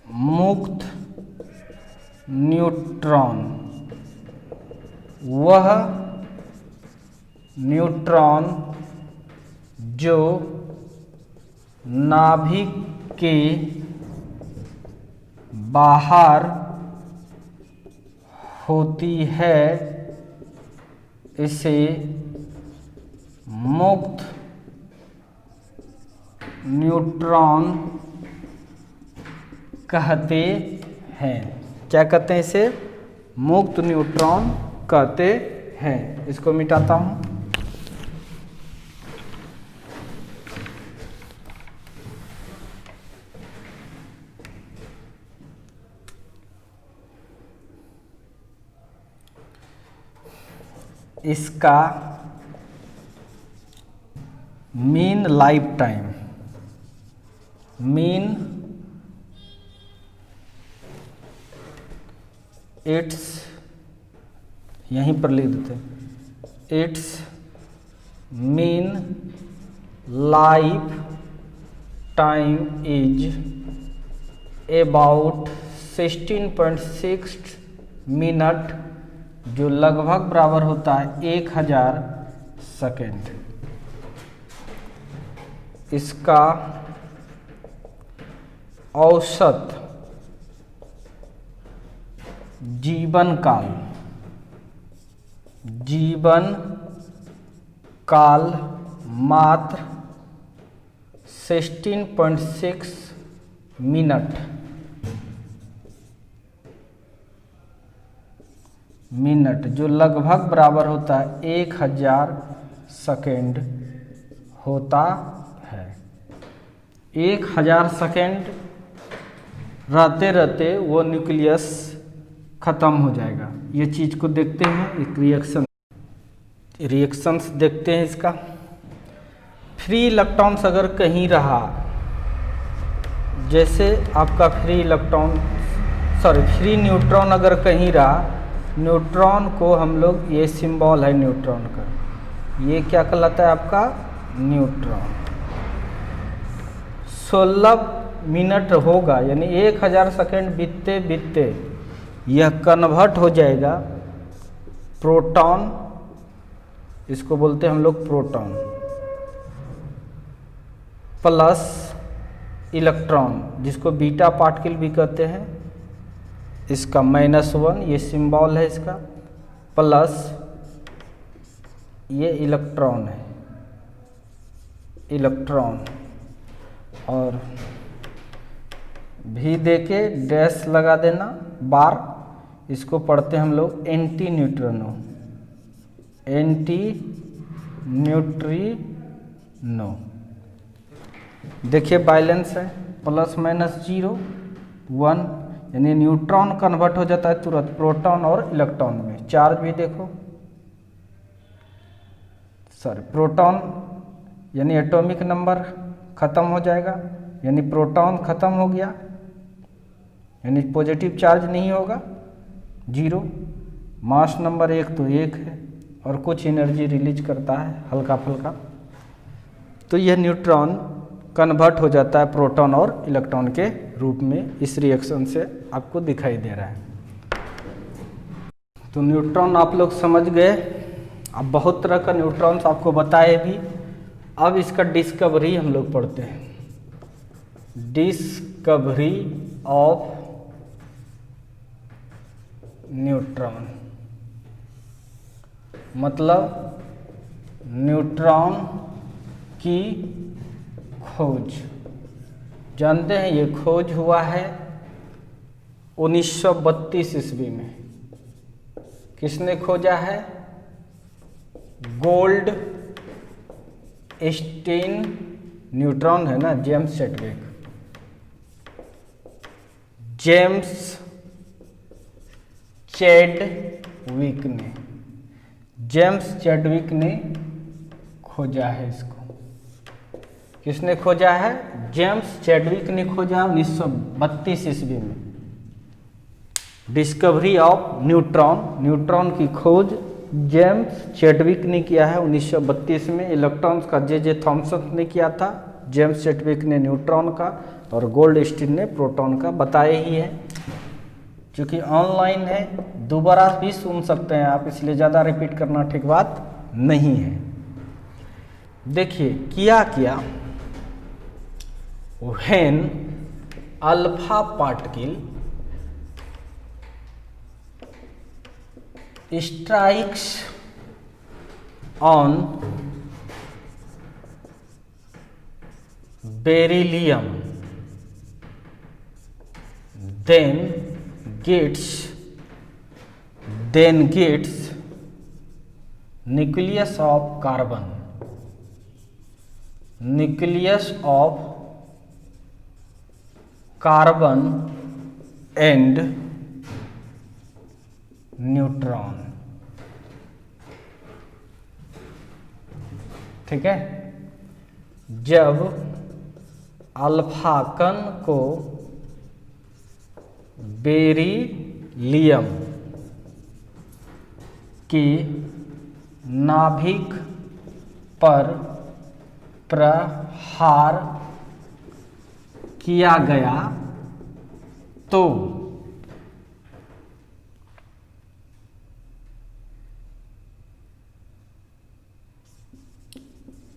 मुक्त न्यूट्रॉन। वह न्यूट्रॉन जो नाभिक के बाहर होती है, इसे मुक्त न्यूट्रॉन कहते हैं। क्या कहते हैं इसे? मुक्त न्यूट्रॉन कहते हैं। इसको मिटाता हूं। इसका mean life time, mean it's, यहीं पर लिख देते हैं, it's mean life time is about 16.6 minute, जो लगभग बराबर होता है 1000 सेकेंड। इसका औसत जीवन काल मात्र 16.6 मिनट, जो लगभग बराबर होता है 1000 सेकेंड होता है। 1000 सेकेंड रहते रहते वो न्यूक्लियस खत्म हो जाएगा। ये चीज को देखते हैं, एक रिएक्शंस देखते हैं इसका। फ्री इलेक्ट्रॉन्स अगर कहीं रहा, जैसे आपका फ्री न्यूट्रॉन अगर कहीं रहा, न्यूट्रॉन को हम लोग, ये सिंबल है न्यूट्रॉन का, ये क्या कहलाता है आपका? न्यूट्रॉन। 16 मिनट होगा, यानी 1000 सेकेंड बीतते बीतते यह कन्वर्ट हो जाएगा प्रोटॉन, इसको बोलते हैं हम लोग प्रोटॉन, प्लस इलेक्ट्रॉन, जिसको बीटा पार्टिकल भी कहते हैं। इसका -1, ये सिंबल है इसका, प्लस ये इलेक्ट्रॉन है, इलेक्ट्रॉन, और भी देके डैश लगा देना बार। इसको पढ़ते हैं हम लोग एंटी न्यूट्रिनो, एंटी न्यूट्रिनो। देखिए बैलेंस है, ±0 1, यानी न्यूट्रॉन कन्वर्ट हो जाता है तुरंत प्रोटॉन और इलेक्ट्रॉन में। चार्ज भी देखो, प्रोटॉन यानी एटॉमिक नंबर खत्म हो जाएगा, यानी प्रोटॉन खत्म हो गया, यानी पॉजिटिव चार्ज नहीं होगा, 0। मास नंबर 1 तो 1 है, और कुछ एनर्जी रिलीज करता है हल्का फुल्का। तो यह न्यूट्रॉन कन्वर्ट हो जाता है प्रोटॉन और इलेक्ट्रॉन के रूप में। इस रिएक्शन से आपको दिखाई दे रहा है। तो न्यूट्रॉन आप लोग समझ गए। अब बहुत तरह का न्यूट्रॉन्स आपको बताए भी। अब इसका डिस्कवरी हम लोग पढ़ते हैं। डिस्कवरी ऑफ न्यूट्रॉन, मतलब न्यूट्रॉन की खोज। जानते हैं ये खोज हुआ है 1932 ईस्वी में। किसने खोजा है? गोल्ड स्टीन न्यूट्रॉन है ना, जेम्स चैडविक, जेम्स चैडविक ने। जेम्स चैडविक ने खोजा है इसको। किसने खोजा है? जेम्स चैडविक ने खोजा 1932 ईस्वी में। डिस्कवरी ऑफ न्यूट्रॉन, न्यूट्रॉन की खोज जेम्स चैडविक ने किया है 1932 में। इलेक्ट्रॉन्स का जे थॉमसन ने किया था, जेम्स चैडविक ने न्यूट्रॉन का, और गोल्डस्टीन ने प्रोटॉन का। बताए ही है, क्योंकि ऑनलाइन है, दोबारा भी सुन सकते हैं आप, इसलिए ज़्यादा रिपीट करना ठीक बात नहीं है। देखिए क्या when alpha particle strikes on beryllium then gets nucleus of carbon, nucleus of carbon and neutron. ठीक है, जब अल्फा कण को बेरिलियम की नाभिक पर प्रहार किया गया तो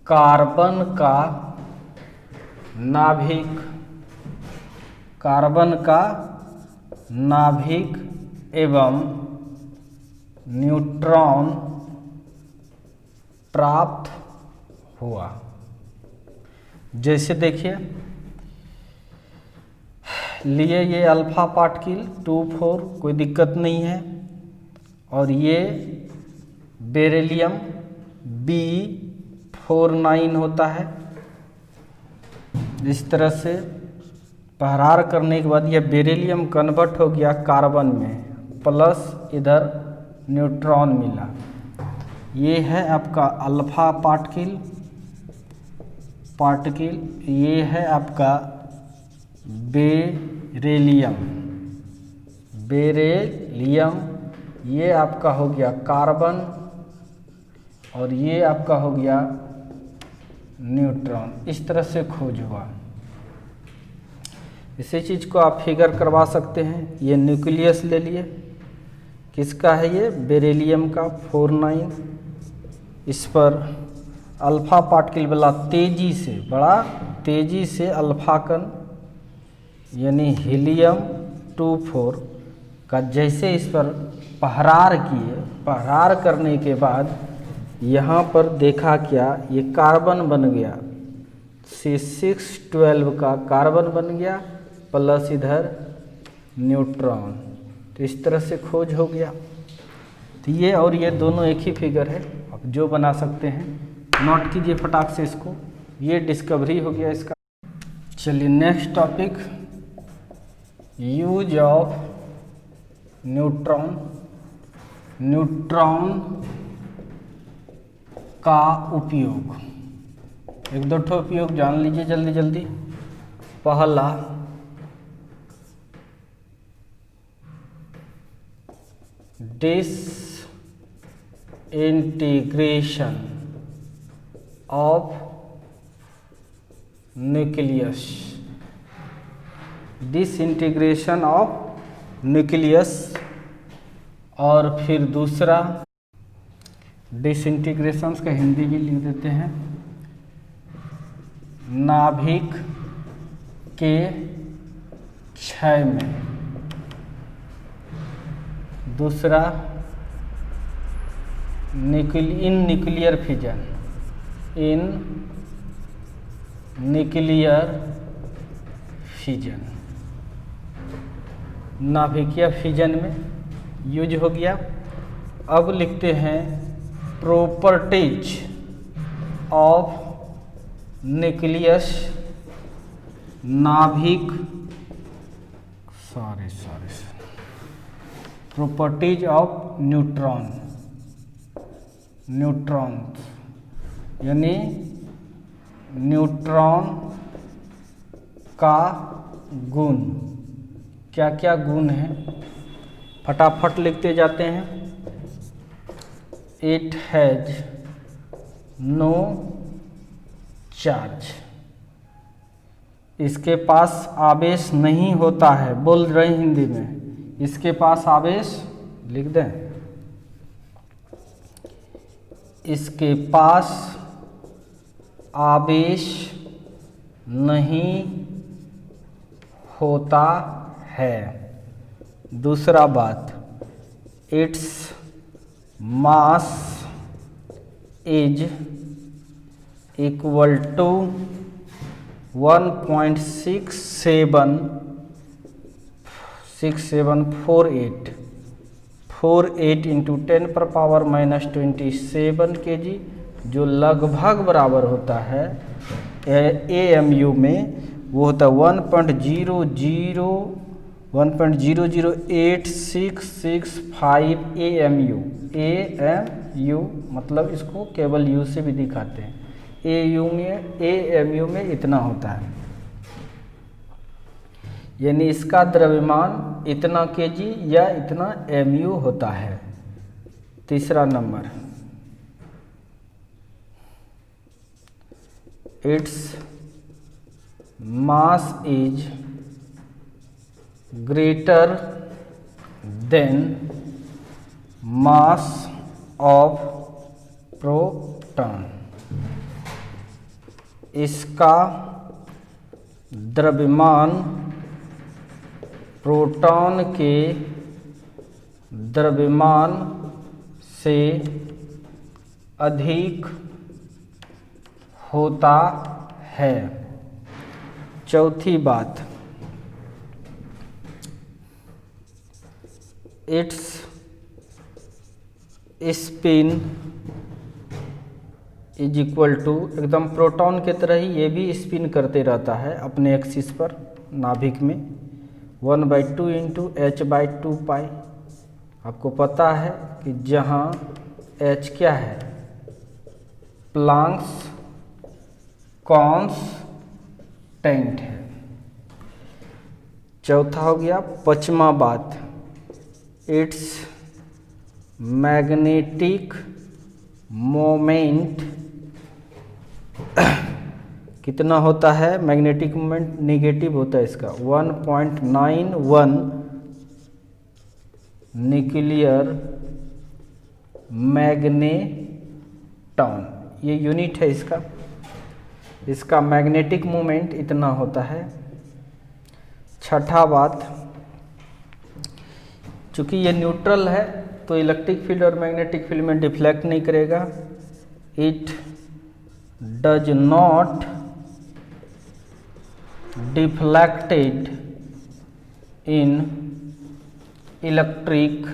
कार्बन का नाभिक एवं न्यूट्रॉन प्राप्त हुआ। जैसे देखिए, लिए ये अल्फा पार्टिकल 2,4 कोई दिक्कत नहीं है, और ये बेरिलियम B49 होता है। इस तरह से प्रहार करने के बाद यह बेरिलियम कन्वर्ट हो गया कार्बन में, प्लस इधर न्यूट्रॉन मिला। ये है आपका अल्फा पार्टिकल, ये है आपका बेरिलियम, ये आपका हो गया कार्बन, और ये आपका हो गया न्यूट्रॉन। इस तरह से खोज हुआ। इसी चीज़ को आप फिगर करवा सकते हैं। ये न्यूक्लियस ले लिए, किसका है ये? बेरिलियम का 49। इस पर अल्फा पार्टिकल बड़ा तेजी से अल्फा कण यानी हीलियम 24 का जैसे इस पर प्रहार करने के बाद यहाँ पर देखा क्या, ये कार्बन बन गया, C612 का कार्बन बन गया, प्लस इधर न्यूट्रॉन। तो इस तरह से खोज हो गया। तो ये और ये दोनों एक ही फिगर है, आप जो बना सकते हैं। नोट कीजिए फटाक से इसको, ये डिस्कवरी हो गया इसका। चलिए next topic, use of neutron का उपयोग। एक दो ठो उपयोग जान लीजिए जल्दी जल्दी। पहला, disintegration of nucleus, disintegration of nucleus. और फिर दूसरा, डिसइंटीग्रेशन का हिंदी भी लिख देते हैं, नाभिक के क्षय में। दूसरा, इन न्यूक्लियर फिजन, नाभिकीय फिजन में यूज हो गया। अब लिखते हैं properties of nucleus, properties of neutron, neutrons, यानी न्यूट्रॉन का गुण। क्या क्या गुण है, फटाफट लिखते जाते हैं। इट हैज नो चार्ज, इसके पास आवेश नहीं होता है। बोल रहे हिंदी में, इसके पास आवेश लिख दें, इसके पास आवेश नहीं होता है। दूसरा बात, its mass is equal to 1.6748 48 into 10⁻⁻27 kg, जो लगभग बराबर होता है AMU में, वो होता है 1.0086665 AMU मतलब इसको केवल U से भी दिखाते हैं। AMU में इतना होता है, यानी इसका द्रव्यमान इतना kg या इतना MU होता है। तीसरा number, it's mass is greater then mass of proton, इसका द्रव्यमान प्रोटॉन के द्रव्यमान से अधिक होता है। चौथी बात, its spin is equal to, एकदम प्रोटॉन के तरह ही ये भी स्पिन करते रहता है अपने एक्सिस पर नाभिक में, 1/2 इंटू h/2 पाई। आपको पता है कि जहाँ h क्या है, प्लांक्स कांस्टेंट है। चौथा हो गया। पांचवा बात, इट्स मैग्नेटिक मोमेंट कितना होता है, मैग्नेटिक मोमेंट नेगेटिव होता है इसका, 1.91 न्यूक्लियर मैग्नेटॉन, ये यूनिट है इसका। इसका मैग्नेटिक मोमेंट इतना होता है। छठा बात, चूँकि ये न्यूट्रल है तो इलेक्ट्रिक फील्ड और मैग्नेटिक फील्ड में डिफ्लेक्ट नहीं करेगा। It does not deflected in electric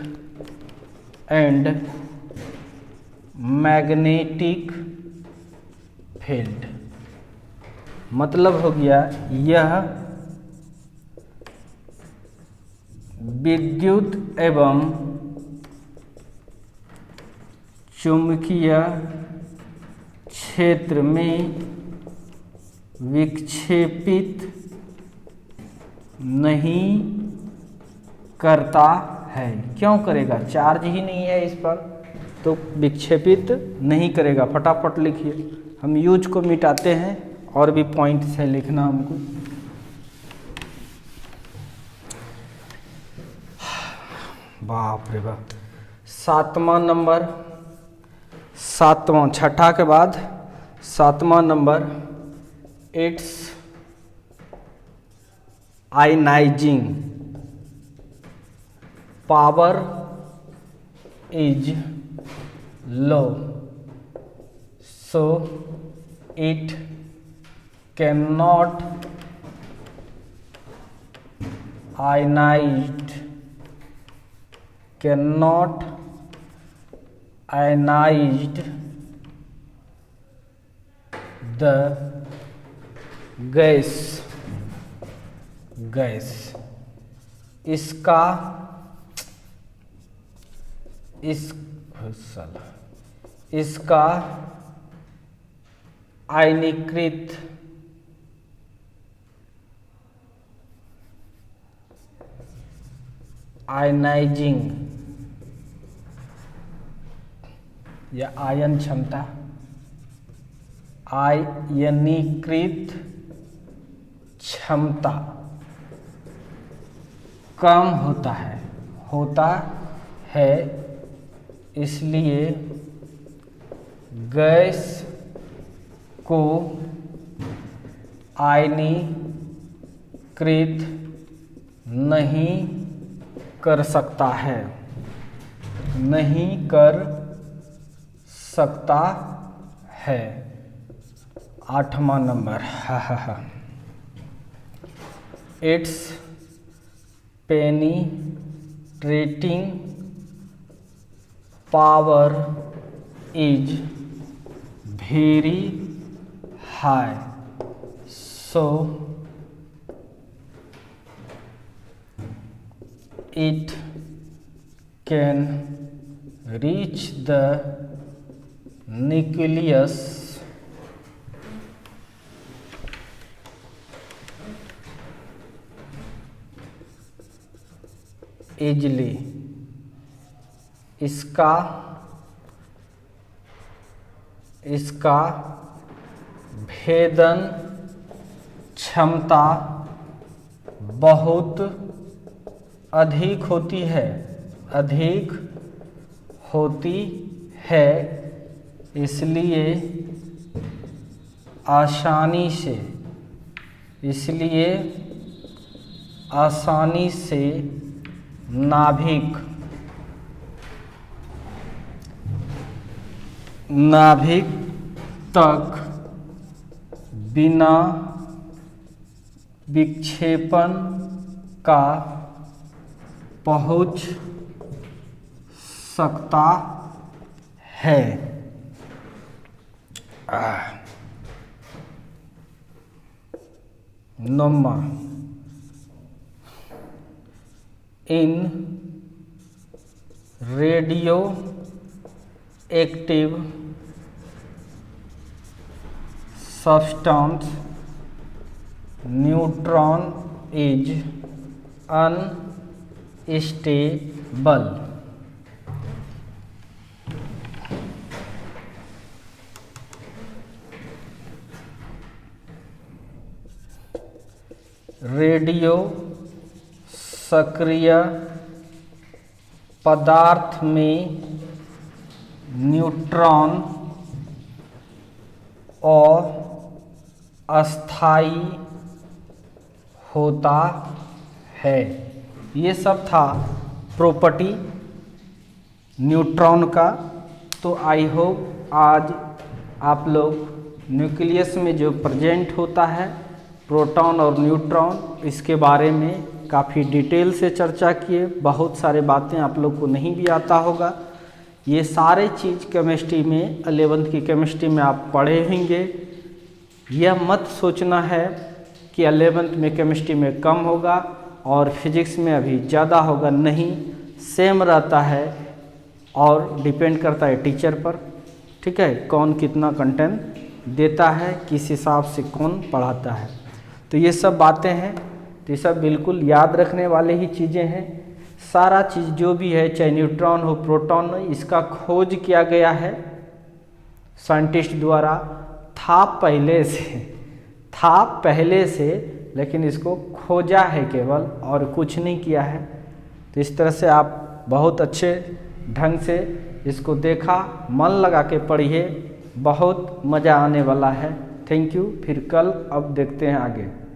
and magnetic field. मतलब हो गया, यह विद्युत एवं चुंबकीय क्षेत्र में विक्षेपित नहीं करता है। क्यों करेगा, चार्ज ही नहीं है इस पर, तो विक्षेपित नहीं करेगा। फटाफट लिखिए, हम यूज को मिटाते हैं और भी पॉइंट्स है लिखना हमको। बाप रे बाप। सातवां नंबर, छठा के बाद सातवां number, it's ionising power is low, so it can not ionized the gas। इसका आयनीकृत आयनाइजिंग या आयन क्षमता, आयनीकृत क्षमता कम होता है, इसलिए गैस को आयनीकृत नहीं कर सकता है। 8वां number, its penetrating power is very high, so it can reach the nucleus easily। इसका भेदन क्षमता बहुत अधिक होती है, इसलिए आसानी से नाभिक तक बिना विक्षेपण का पहुंच सकता है। 9वां, in radioactive substance neutron is unstable. Radio सक्रिय पदार्थ में न्यूट्रॉन अस्थायी होता है। ये सब था प्रॉपर्टी न्यूट्रॉन का। तो आई होप आज आप लोग न्यूक्लियस में जो प्रेजेंट होता है प्रोटॉन और न्यूट्रॉन, इसके बारे में काफ़ी डिटेल से चर्चा किए। बहुत सारे बातें आप लोग को नहीं भी आता होगा। ये सारे चीज़ केमिस्ट्री में 11th की केमिस्ट्री में आप पढ़े होंगे। यह मत सोचना है कि 11th में केमिस्ट्री में कम होगा और फिजिक्स में अभी ज़्यादा होगा, नहीं, सेम रहता है और डिपेंड करता है टीचर पर। ठीक है, कौन कितना कंटेंट देता है, किस हिसाब से कौन पढ़ाता है। तो ये सब बातें हैं, तो ये सब बिल्कुल याद रखने वाले ही चीज़ें हैं। सारा चीज़ जो भी है, चाहे न्यूट्रॉन हो प्रोटॉन हो, इसका खोज किया गया है साइंटिस्ट द्वारा। था पहले से, लेकिन इसको खोजा है केवल, और कुछ नहीं किया है। तो इस तरह से आप बहुत अच्छे ढंग से इसको देखा, मन लगा के पढ़िए, बहुत मज़ा आने वाला है। Thank you. फिर कल अब देखते हैं आगे।